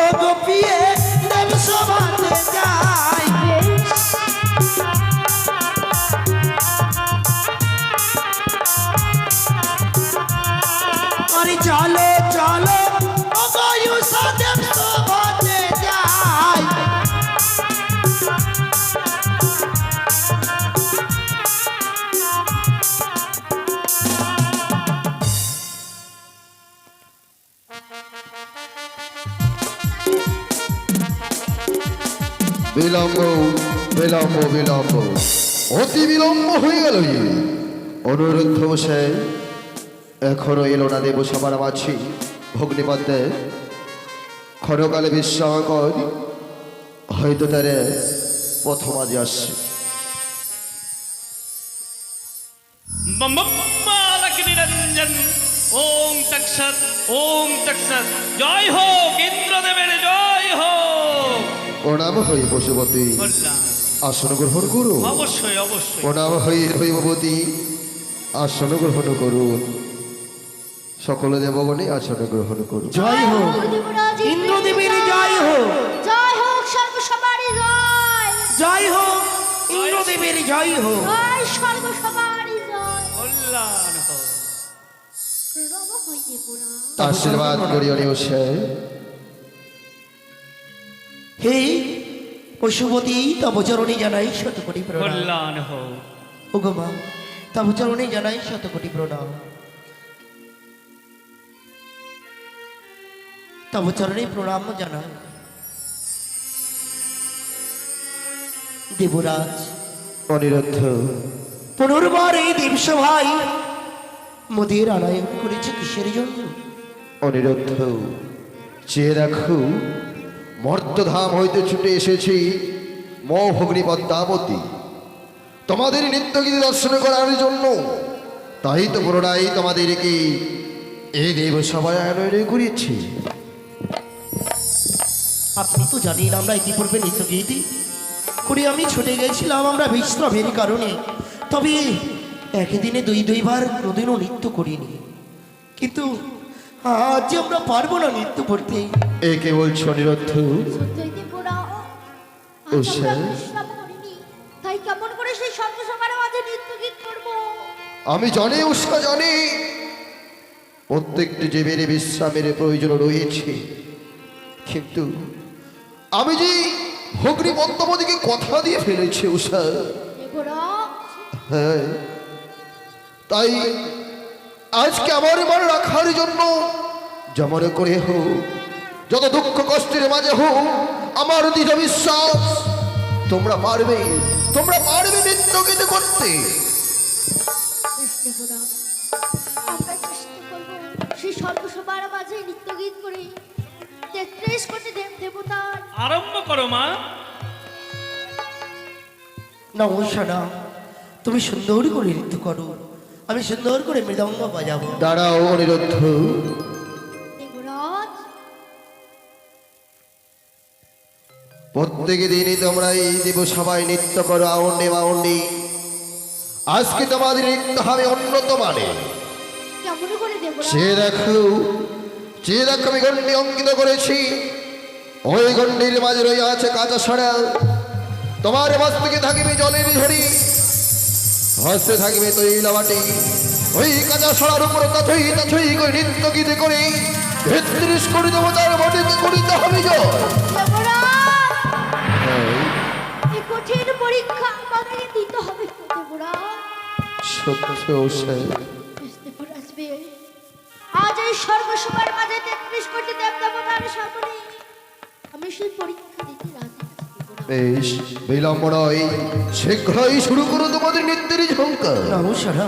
ও গোপিয়ে দেব সভাতে যাই। আরে চলো চলো ও গয়ুষা দেব সভাতে যাই। বিলম্ব বিলম্ব বিলম্ব অতি বিলম্ব হয়ে গেল। অনুরুদ্ধ বসে এখনো এলো না দেব সবার মাঝি ভগ্নিপদ্মে ক্ষণকালে বিশ্রাম কর, হয়তো তারে প্রথম আজ আসছে। নিরঞ্জন ওং তৎসৎ ওং তৎসৎ। জয় হোক ইন্দ্রদেবের, জয় হোক। প্রণাম হই পশুপতি, কল্যাণ। আসন গ্রহণ করুন। অবশ্যই অবশ্যই। প্রণাম হই দৈবপতি, আসন গ্রহণ করুন। সকল দেবগণে আসন গ্রহণ করুন। জয় হোক ইন্দ্রদেবের, জয় হোক। জয় হোক স্বর্গ সবারই জয়। জয় হোক ইন্দ্রদেবের, জয় হোক। জয় স্বর্গ সবারই জয়। কল্যাণ হোক। প্রণব হইতে পুরা আশীর্বাদ করিও নিউসে। হে পশুপতি, তব চরণে জানাই শতকোটি প্রণাম। কল্যাণ হোক। ও গো মা, তব চরণে জানাই শতকোটি প্রণাম। তব চরণে প্রণাম জানাই। দেবরাজ অনিরুদ্ধ পুনর্বার এই দেবসভায় মোদের আনায়ন করেছে কিসের জন্য? অনিরুদ্ধ চেয়ে রাখো, মর্তধাম হইতে ছুটে এসেছি মৌভগ্নি পদ্মাবতী তোমাদের নিত্যগীতি দর্শন করার জন্য। তাই তো পুনরায় তোমাদেরকে এই দেবসভায় আনয়ন করেছি। আপনি তো জানেন আমরা ইতিপূর্বে নৃত্য গীতি করে আমি ছুটে গেছিলাম আমরা বিশ্রামের কারণে। তবে একই দিনে দুইবার কোনোদিনও নৃত্য করিনি, কিন্তু আজ যে আমরা পারবো না নৃত্য করতে। একে বলছো অনিরুদ্ধ? সত্যই দেবরাজ, আজ উষা। আমরা বিশ্রাম করিনি, তাই কেমন করে সেই সর্বসভার মাঝে নৃত্য গীত করবো? আমি জানি উষা, জানি প্রত্যেকটি জীবের বিশ্রামের প্রয়োজন রয়েছে, কিন্তু আমি যে ভগ্নী পদ্মাবতীকে কথা দিয়ে ফেলেছি উষা। দেবরাজ, হ্যাঁ, তাই আজকে আমার মনে রাখার জন্য যেমন করে হোক, যত দুঃখ কষ্টের মাঝে হোক, আমার দৃঢ় বিশ্বাস তোমরা পারবে নৃত্য গীত করতে। বেশ দেবরাজ, আমরা চেষ্টা করবো সেই সর্বসভার মাঝে নৃত্য গীত করে 33 কোটি দেব দেবতার আরম্ভ করো মা। না উষা না, তুমি সুন্দর করে নৃত্য করো, আমি সুন্দর করে মৃদঙ্গ বাজাবো। দাঁড়াও অনিরুদ্ধ, দেবরাজ। প্রত্যেক দিনই তোমরা এই দেব সবাই নৃত্য করো আউন্ডে বাউন্ডে। আজকে তোমাদের নৃত্য হবে উন্নত মানে। কেমন করে দেবরাজ? যে দেখো আমি গণ্ডি অঙ্কিত করেছি, ওই গণ্ডির মাঝে রয়ে আছে কাঁচা সরা। তোমার মস্তকে থাকবে জলের ঝড়ি, হস্তে থাকবে তৈলা বাটি। ওই কাঁচা সরার উপর তথই করে নৃত্য গীত করে 33 কোটি দেবতার বটিকে করিতে হবে জয়। দেবরাজ, এই কঠিন পরীক্ষা আমাদের দিতে হবে তো দেবরাজ। সত্য উষা, বেশ দেবরাজ বেশ, আজ এই সর্বসভার মাঝে 33 কোটি দেব দেবতার সামনে আমি সেই পরীক্ষা দিতে রাজি আছি দেবরাজ। বেশ বিলম্ব নয়, শীঘ্রই শুরু করো তোমাদের নৃত্যের ঝঙ্কার। না উষা না,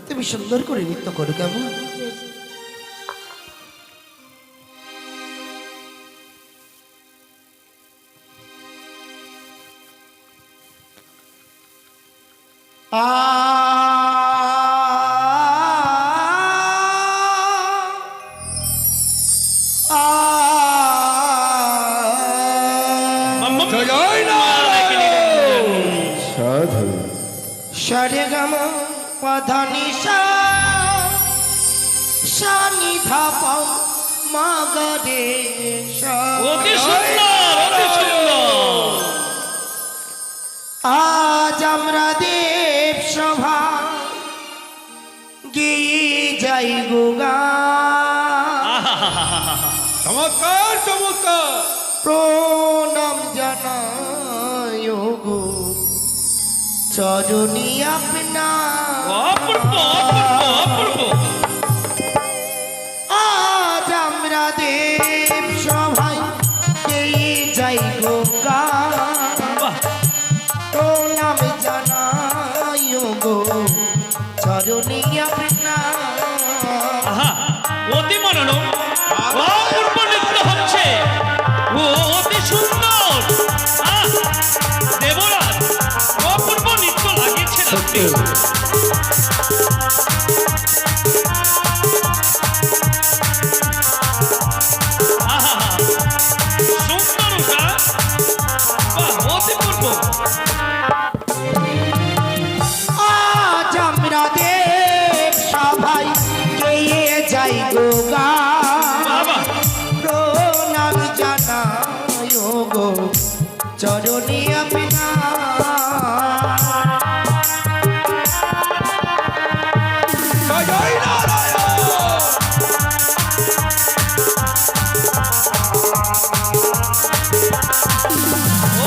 তুমি সুন্দর করে নৃত্য করো কেমন। বেশ। জয় না সাধু সরে গম পধনি সানি ধাপ মাগরে অতি সুন্দর, অতি সুন্দর। আজ আমরা দেব সভা গিয়ে যাই গোগা, চমৎকার চমৎকার। প্রণাম জানায় গো চরণী আপনা। অপূর্ব, অপূর্ব, অপূর্ব। আজ আমরা দেব সভায় গিয়ে যাই গোগা, বাহ, প্রণাম জানায় গো চরণী আপনা। আহা, অতি মনোরম, অপূর্ব নৃত্য হচ্ছে, ও অতি সুন্দর। আহ, দেবরাজ, অপূর্ব নৃত্য লাগিয়েছেন আপনি। আহা, সুন্দর উষা, বাহ, অতিপূর্ব। আজ আমরা দেব সভায় গিয়ে যাই গোগা, বাবা, প্রণাম জানায় গো চরণী আপনা। জয় নারায়ণ।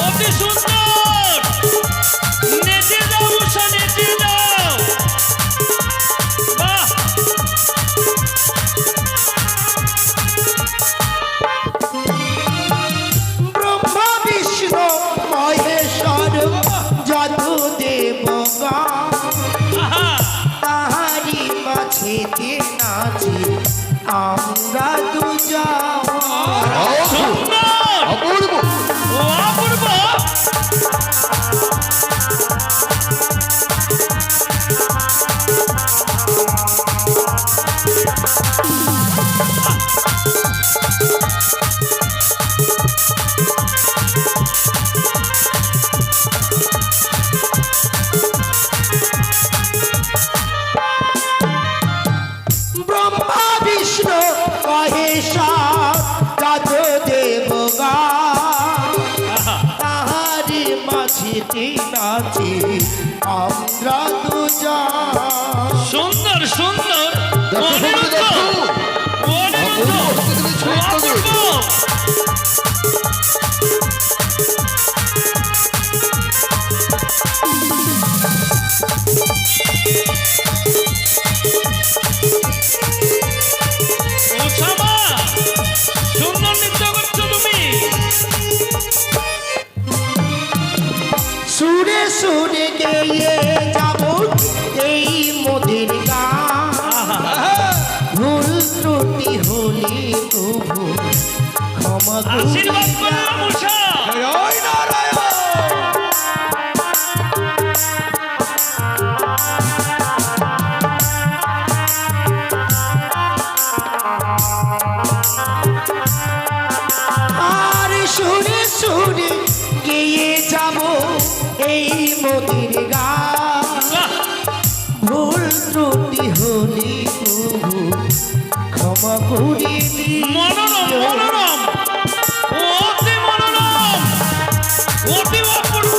অতি সুন্দর। নেচে যাও উষা, নেচে যাও। বাহ, ব্রহ্মা বিষ্ণু মহেশ্বর যত দেবগণ আহা, তাহারি মাঝেতে নাচি আমরা দুজন। সুন্দর, অপূর্ব। ও অপূর্ব। নাচেতে নাচে আমরা দুজন। সুন্দর সুন্দর দেখো, অনিরুদ্ধ দেখো। অনিরুদ্ধ অপূর্ব ওসামা সুন্দর নৃত্য করছো তুমি সুরে সুরে গেয়ে যাব এই মোদের গান। ভুল ত্রুটি হলে প্রভু ক্ষমা আশীর্বাদ করে করলাম উষা জয় নারায়ণ। আর সুরে সুরে গেয়ে যাব এই মোদের গান। বাহ! ভুল ত্রুটি হলে প্রভু ক্ষমা করে মনোরম মনোরম অতি মনোরম অতি অপূর্ব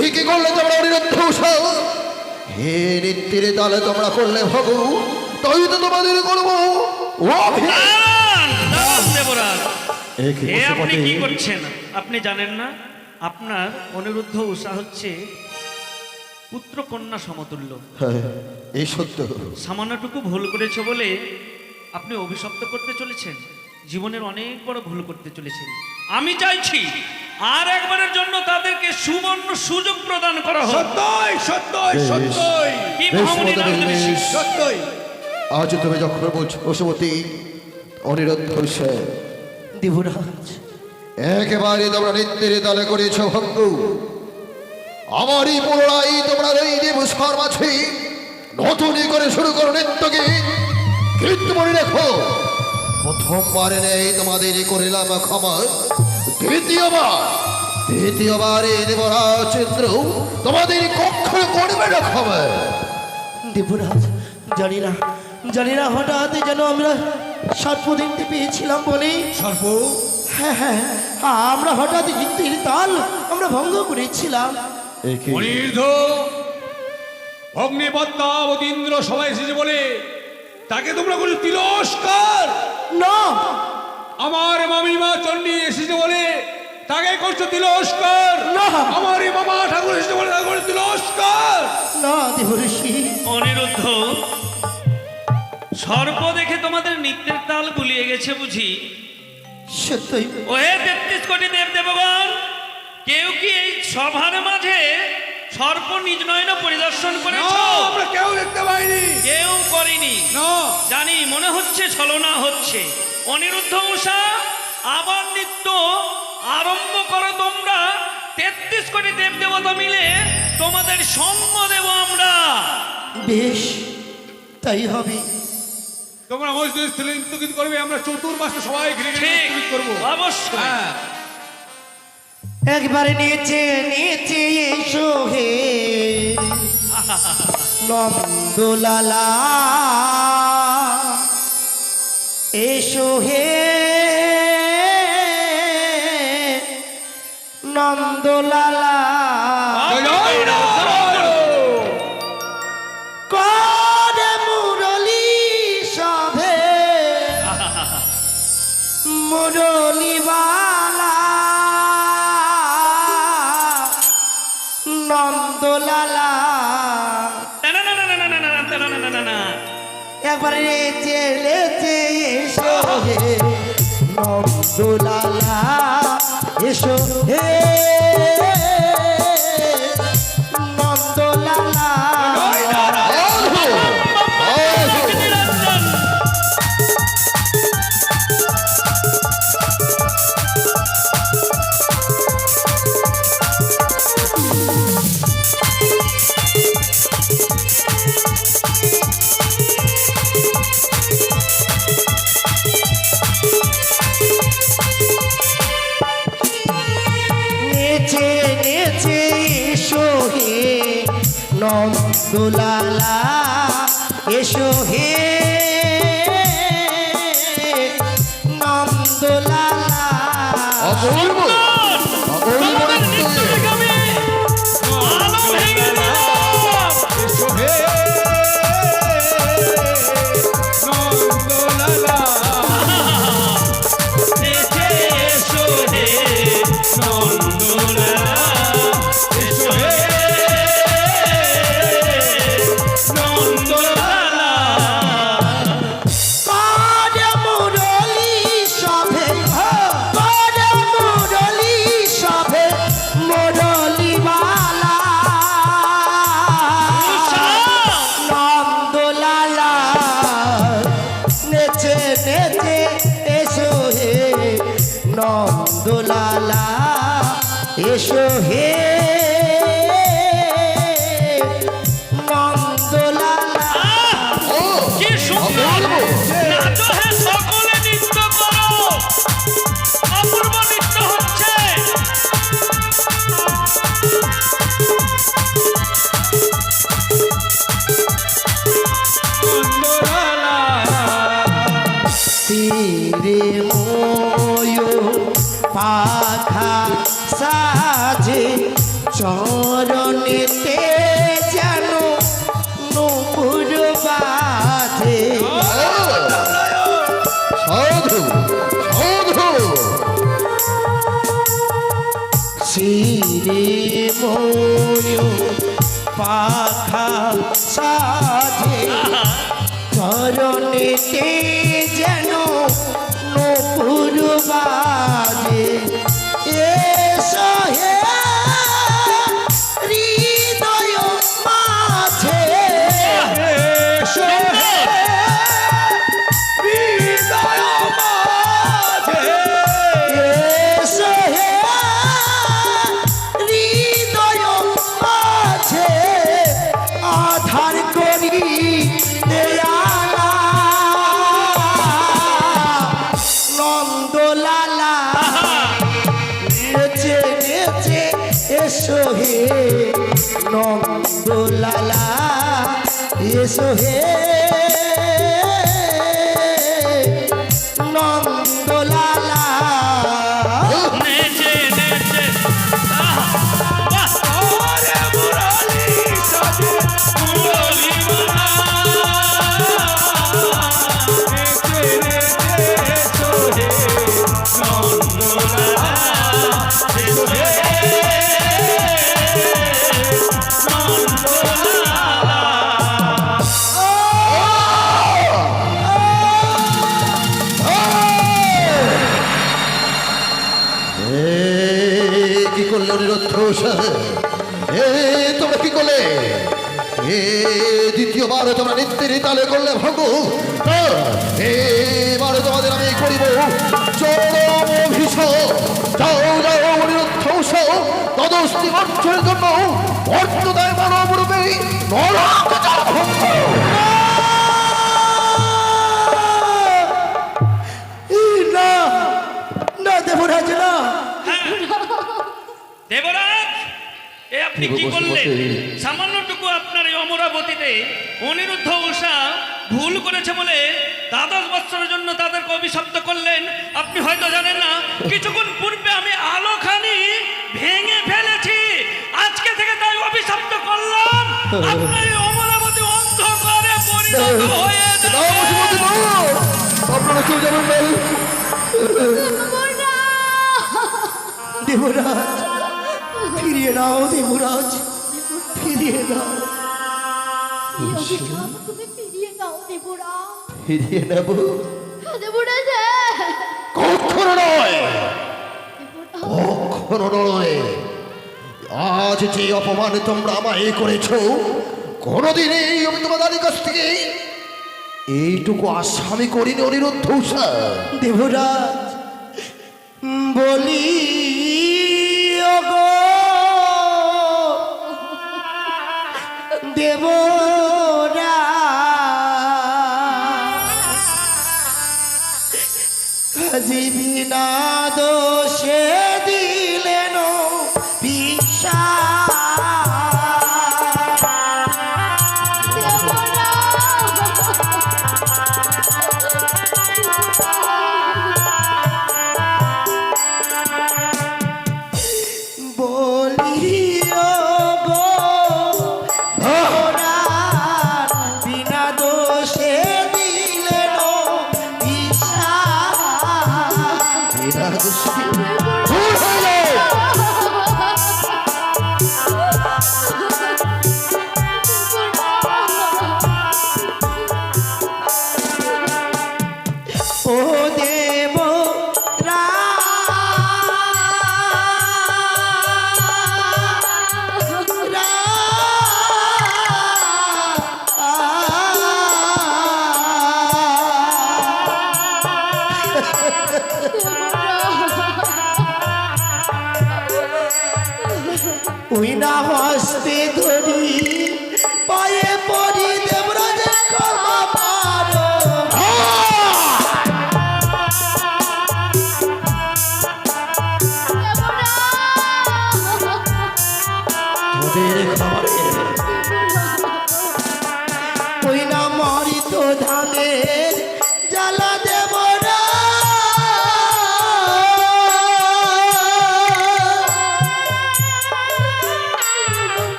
এই কি করলে তোমরা অনিরুদ্ধ উষা? হে নৃত্যের তালে তোমরা করলে ভগু, তাই তো তোমাদের করবো। দাঁড়ান, দাঁড়ান দেবরাজ এ কি এ আপনি পশুপতি? কি করছেন আপনি জানেন না আপনার অনিরুদ্ধ উষা হচ্ছে পুত্র কন্যা সমতুল্য হ্যাঁ, এই সত্য। সামান্যটুকু ভুল করেছে বলে আপনি অভিশপ্ত করতে চলেছেন জীবনের অনেক বড় ভুল করতে চলেছেন আমি চাইছি আর একবারের জন্য তাদেরকে সুবর্ণ সুযোগ প্রদান করা হোক সত্যই সত্যই সত্যই কি বেশ মহামণি মতো রাজনীতি বেশ। সত্যই। আজ তুমি যখন বলছো পশুপতি অনিরুদ্ধ উষা, দেবরাজ একেবারে তোমরা নৃত্যের তালে করেছ ভঙ্গ। আমারই পুনরায় তোমরা এই দেবসার মাঝে নতুন করে শুরু করো নৃত্যকে। কিন্তু মনে রেখো, প্রথমবার নেই তোমাদের করিলাম ক্ষমা, দ্বিতীয়বারে দেবরাজ চন্দ্র তোমাদের কখনো করবে না ক্ষমা। দেবরাজ জানি না হঠাৎ যেন আমরা সর্প দেখতে পেয়েছিলাম বলে সর্প হ্যাঁ হ্যাঁ আমরা হঠাৎ নৃত্যের তাল আমরা ভঙ্গ করেছিলাম। অনির্ধ অগ্নিপদ্মা অতীন্দ্র সবাই এসেছে বলে তাকে তোমরা কোনো তিরস্কার। না আমার মামিমা চণ্ডী এসেছে বলে তাকে করছো তিরস্কার। না। আমার এই মামা ঠাকুর এসেছে বলে তাকে করছো তিরস্কার। না দেবঋষি অনিরুদ্ধ সর্প দেখে তোমাদের নৃত্যের তাল গুলিয়ে গেছে বুঝি সত্যই ওহে ৩৩ কোটি দেব দেবগণ কেউ কি এই সভার মাঝে সর্প নিজ নয়নে পরিদর্শন না, করেছো আমরা কেউ দেখতে পাইনি। কেউ করেনি না জানি মনে হচ্ছে ছলনা হচ্ছে অনিরুদ্ধ উষা আবার নৃত্য আরম্ভ করো তোমরা ৩৩ কোটি দেব দেবতা মিলে তোমাদের সঙ্গ দেব আমরা বেশ তাই হবে। তোমরা মসজিদ স্থলে নৃত্যগীত করবে, আমরা চতুর্মাসে সবাই ঘিরে ঘিরে ঠিক নৃত্যগীত করবো। অবশ্যই হ্যাঁ একবারে নেচে নেচে এসো হে নন্দলালা এসো হে নন্দলালা জয় নারায়ণ। করে মুরলি সভে মুরলিবালা নন্দলালা না একবারে লেচে লেচে এসো হে নন্দলালা এসো হে নন্দলালা নিরঞ্জন নন্দলালা এসো হে নন্দলালা অপূর্ব অপূর্ব তোমাদের নৃত্য। নৃত্য দেখে আমি আলো ভেঙে দিলাম। এসো হে নন্দলালা। নেচে এসো হে নন্দলালা, এসো হে নন্দলালা। কর মুরলি সভে কর মুরলি সভে মুরলি মালা নন্দলালা নেচে নেচে এসো হে নন্দলালা এসো হে নন্দলালা ও কি সুন্দর! অপূর্ব। নাচো হে সকলে, নৃত্য করো, অপূর্ব নৃত্য হচ্ছে। তীরে ময়ূর পাখা সাজে চরণেতে যেন নূপুর বাজে সাধু সাধু শিরে ময়ূর পাখা সাজে চরণেতে যেন নূপুর বাজে এসো হে হৃদয় মাঝে এসো হে হৃদয় মাঝে। এসো হে হৃদয় মাঝে আধার করি দেয়ালা নন্দলালা নেচে নেচে এসো হে নন্দলালা এসো হে নন্দলালা নেচে নেচে বাহ! ওরে মুরলি সাজে মুরলি নেচে নেচে এসো হে নন্দলালা। এসো হে কি করলে অনিরুদ্ধ সাহেব? তোমরা কি করলে? দ্বিতীয়বার তোমরা নৃত্যের তালে করলে ভঙ্গ। এবারে তোমাদের আমি করিব চরম অভিশাপ। যাও যাও অনিরুদ্ধ সাহেব, তদস্তি বর্ষের জন্য অর্থদায় মানব রূপে নরক যার ভঙ্গ। না না দেবরাজ না দেবরাজ, এ আপনি কি করলেন? দেববশীবতী। সামান্যটুকু আপনার এই অমরাবতীতে অনিরুদ্ধ উষা ভুল করেছে বলে 12 বছরের জন্য তাদেরকে অভিশপ্ত করলেন। আপনি হয়তো জানেন না, কিছুক্ষণ পূর্বে আমি আলোখানি ভেঙে ফেলেছি। আজকে থেকে তাই অভিশপ্ত করলাম, আপনার এই অমরাবতী অন্ধকারে পরিণত হয়ে না, যাবে। বশীবতী না। আপনারা কেউ যাবেন না। দেবরাজ ফিরিয়ে নাও দেবরাজ ফিরিয়ে নাও এই অভিশাপ তুমি ফিরিয়ে দাও দেবরা। ফিরিয়ে নেব? দেবরাজ কখনো নয়, দেবরা কখনো নয়। আজ যে অপমান তোমরা আমায় করেছ, কোনোদিনই আমি তোমাদের কাছ থেকে এইটুকু আশা আমি করিনি অনিরুদ্ধ উষা। দেবরাজ বলি ওগো দেবরাজ জীবিনা দোষে দিলেন বিশ্বাস বলিও গো ভোরার বিনা দোষে দিলেন ঈশা। বিনা দোষে দূর হয়ে যাও। ও দেব ওই না হস্তে ধরি পায়ে পড়ি দেবরাজ ক্ষমা পারো। তোদের ঘরে ওই না মরিত ধানের জ্বালা দেবরা।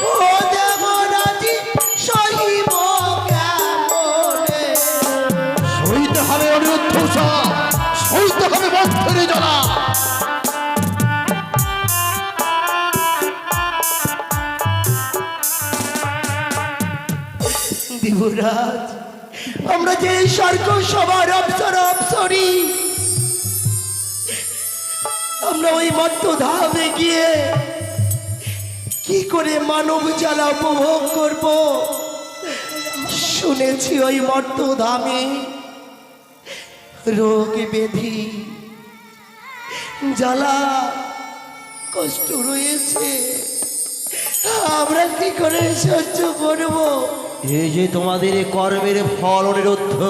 ও দেবরাজি সহিব কেমনে। সইতে হবে অনিরুদ্ধ উষা, সইতে হবে বন্ধের জ্বালা। দেবরাজ, আমরা যে স্বর্গ সবার অপসর অপসরি, আমরা ওই মত্ত ধামে গিয়ে কি করে মানব জ্বালা উপভোগ করব? শুনেছি ওই মর্ত ধামে রোগ ব্যাধি জ্বালা কষ্ট রয়েছে, আমরা কি করে সহ্য করব? এই যে তোমাদের কর্মের ফল অনিরুদ্ধ,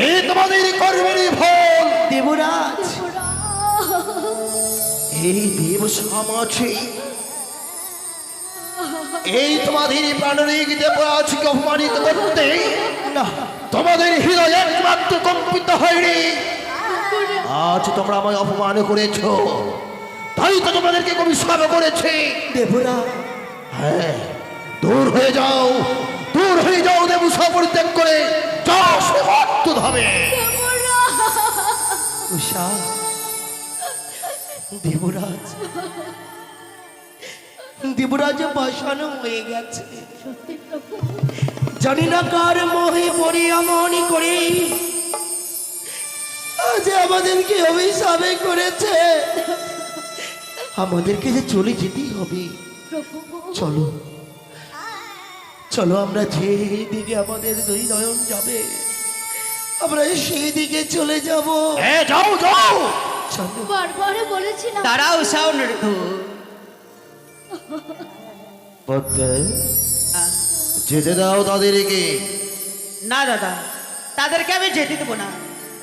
এই তোমাদের কর্মের ফল। দেবরাজ, এই দেব সমাজে এই তোমাদের প্রাণরিক দেবরাজকে অপমানিত করতে না, তোমাদের হৃদয় একমাত্র কম্পিত হয়নি। আজ তোমরা আমায় অপমান করেছ, তাই তো তোমাদেরকে অভিশাপ করেছে। দেবরাজ, হ্যাঁ, দূর হয়ে যাও, দূর হয়ে যাও দেবুষা পরিত্যাগ করে যাও সে মর্ত ধামে। উষা, দেবরাজ, দেবরাজ বাসানো হয়ে গেছে। জানি না কার মোহে পড়ে এমন করে আজ আমাদেরকে অভিশাপে করেছে। আমাদেরকে যে চলে যেতেই হবে। চলো চলো, আমরা যে দিকে আমাদের দুই নয়ন যাবে আমরা সেই দিকে চলে যাব। হ্যাঁ, যাও যাও। চলো। বারবার বলেছি না। তারা উষা অনিরুদ্ধ। যেতে দাও তাদেরকে। না দাদা, তাদেরকে আমি যেতে দেবো না।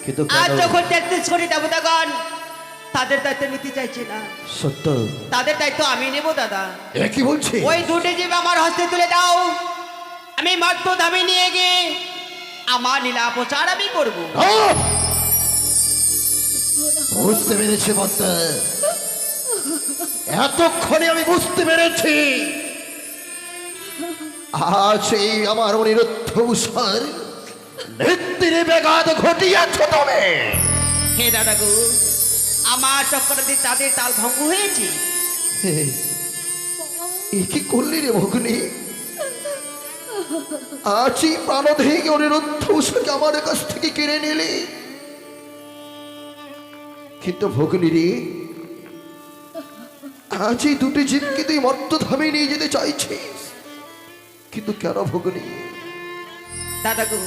কিন্তু আজ কেন? যখন 33 কোটি দেবতাগণ তাদের দায়িত্ব নিতে চাইছে না, সত্য তাদের দায়িত্ব আমি নেব দাদা। এ কি বলছে? ওই দুটি জীব আমার হস্তে তুলে দাও, আমি মর্ত ধামে নিয়ে গিয়ে আমার লীলা প্রচার আমি করবো। আহ! বুঝতে পেরেছি বত্তা, এতক্ষণে আমি বুঝতে পেরেছি আজ এই আমার অনিরুদ্ধ উষার নেত্রীর ব্যাঘাত ঘটিয়াছ তুমি। হে দাদা গো, আমার চক্করে তাদের তাল ভঙ্গ হয়েছে। এ কি করলি রে ভগ্নী? আজ এই প্রাণধেয় অনিরুদ্ধ উষাকে আমার কাছ থেকে কেড়ে নিলি। কিন্তু ভগ্নী রে, আজ এই দুটি জীবকে তুই মর্তধামে নিয়ে যেতে চাইছিস, কিন্তু কেন ভগ্নী? দাদা গো,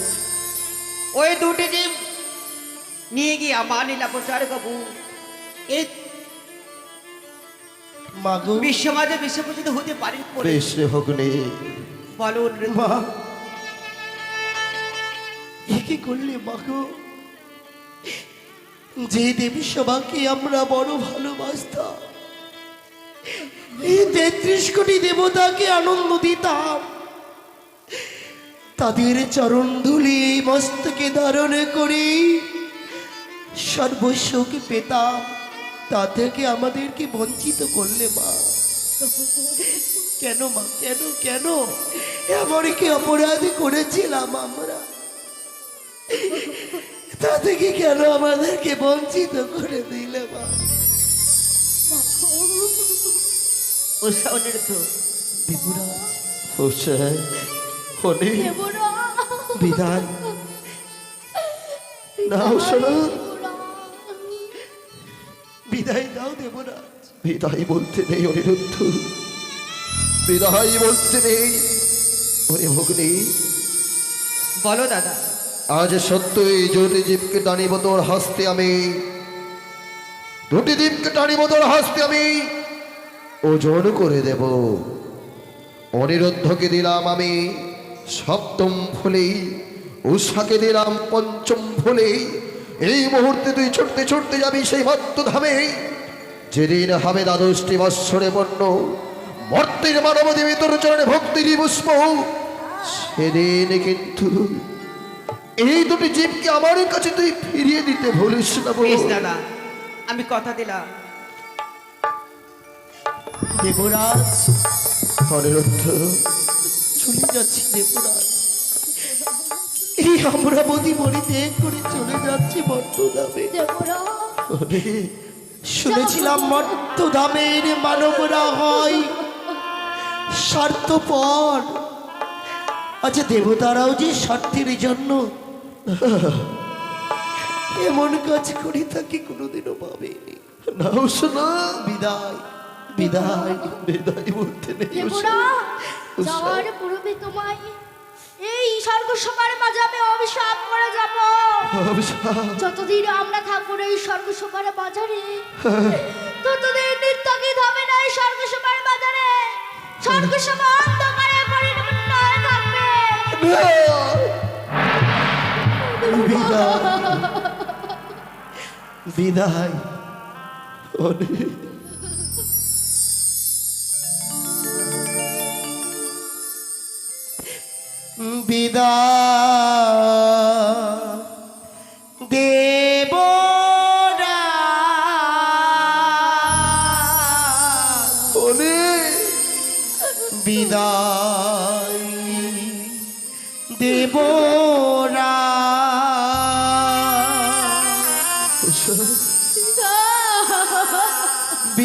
ওই দুটি জীব নিয়ে গিয়ে আমার লীলা প্রচার করবো। এই মাগো, বিশ্বমাজে বিশ্বপূজিত হতে পারি বলে। বেশ রে ভগ্নী, বলো অনিরুদ্ধ। মা, এ কি করলে মাগো? যে দেবী সভাকে আমরা বড় ভালোবাসতাম, এই 33 কোটি দেবতাকে আনন্দ দিতাম, তাদের চরণ ধুলি মস্তকে ধারণ করে সর্বস্বকে পেতাম, তা থেকে আমাদেরকে বঞ্চিত করলে মা। কেন মা, কেন কেন এমন কি অপরাধ করেছিলাম আমরা? তা থেকে কেন আমাদেরকে বঞ্চিত করে দিলে মা? উষা অনিরুদ্ধ, বিপুরাজ অনেক দেবরাজ, বিদায় নাও শোনো, বিদায় দাও দেবরাজ। বিদায় বলতে নেই অনিরুদ্ধ, বিদায় বলতে নেই। ওরে ভগ্নী, বলো দাদা। আজ সত্যই জ্যোতি জীবকে টানিব তোর হাসতে আমি, দুটি দ্বীপকে টানিব তোর হাসতে আমি ওজন করে দেব। অনিরুদ্ধকে দিলাম আমি সপ্তম ফুলেই, উষাকে দিলাম পঞ্চম ফুলেই। এই মুহূর্তে তুই ছুটতে ছুটতে যাবি সেই মত্তধামে, যেদিন হবে দ্বাদশটি বৎসরে পণ্য মর্তের মানব দেবী তোর চরণে ভক্তির পুষ্প, সেদিন কিন্তু এই দুটি জীবকে আমার কাছে তুই ফিরিয়ে দিতে ভুলিস না। বেশ দাদা, আমি কথা দিলাম। দেবরাজ অনিরুদ্ধ, চলে যাচ্ছি দেবরাজ, এই অমরাবতী বড়ি ত্যাগ করে চলে যাচ্ছি মর্তধামে। দেবরাজ, শুনেছিলাম মর্তধামের মানবরা হয় স্বার্থপর, আচ্ছা দেবতারাও যে স্বার্থের জন্য এমন কাজ করে থাকি কোনোদিনও ভাবেনি। নাও শোনা, বিদায় বিদায় বিদায় বলতে নেই। দেবরাজ, যাওয়ার পূর্বে তোমায় এই স্বর্গ সভার মাঝে আমি অভিশাপ করে যাব। যতদিন আমরা থাকবো না এই স্বর্গ সভার বাজারে, ততদিন নৃত্য গীত হবে না এই স্বর্গ সভার বাজারে। স্বর্গ সভা অন্ধকারে পরিপূর্ণ হয়ে থাকবে। বিদায় বিদায় অনেক বিদায় দেবরাজ,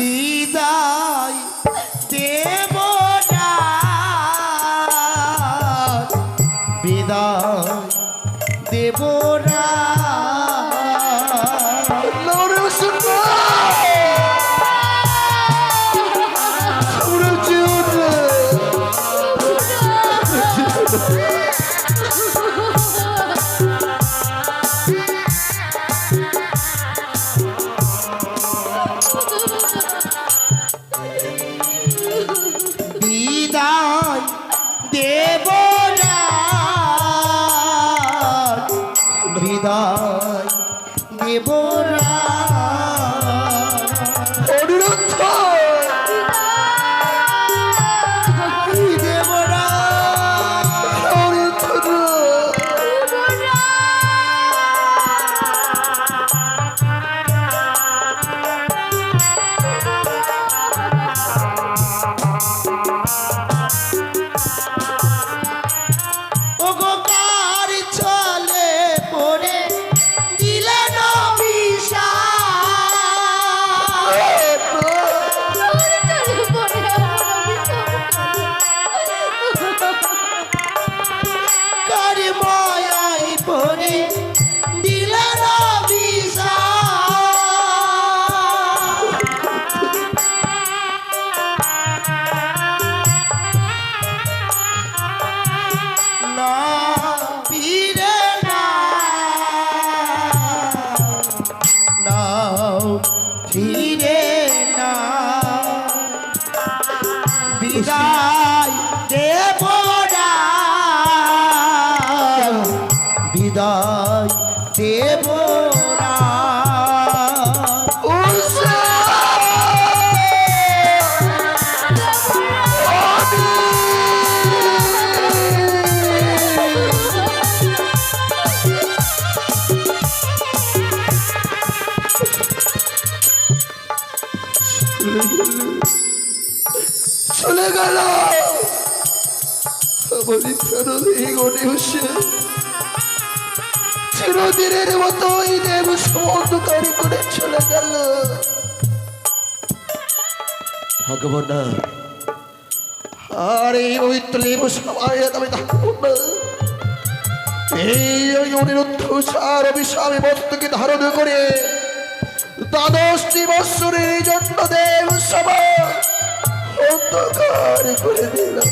বিদায় দেবরাজ, বিদায় দেবরাজ, বিদায় দেবরাজ। বিদায় দেবরাজ, বিদায় দেবরাজ। অনিরুদ্ধ, দেবরাজ, অনিরুদ্ধ, ওগো কার চলে পড়ে দিলেন কার মায়ায় পড়ে দিলেন না ফিরে না, নাও ফিরে না। বিদায় দেবরাজ, বিদায় দেবরাজ। চলে গেল আমারই প্রাণী গণেশে চিরদিনের মতো এই দেব অন্ধকার করে চলে গেল। ভগবান না, আর এই পবিত্র দেব সবাই আমি থাকবো না। এই অনিরুদ্ধ সার অভিশাপে বস্তুকে ধারণ করে 12টি বৎসরের জন্য দেব সভা অন্ধকার করে দিলাম।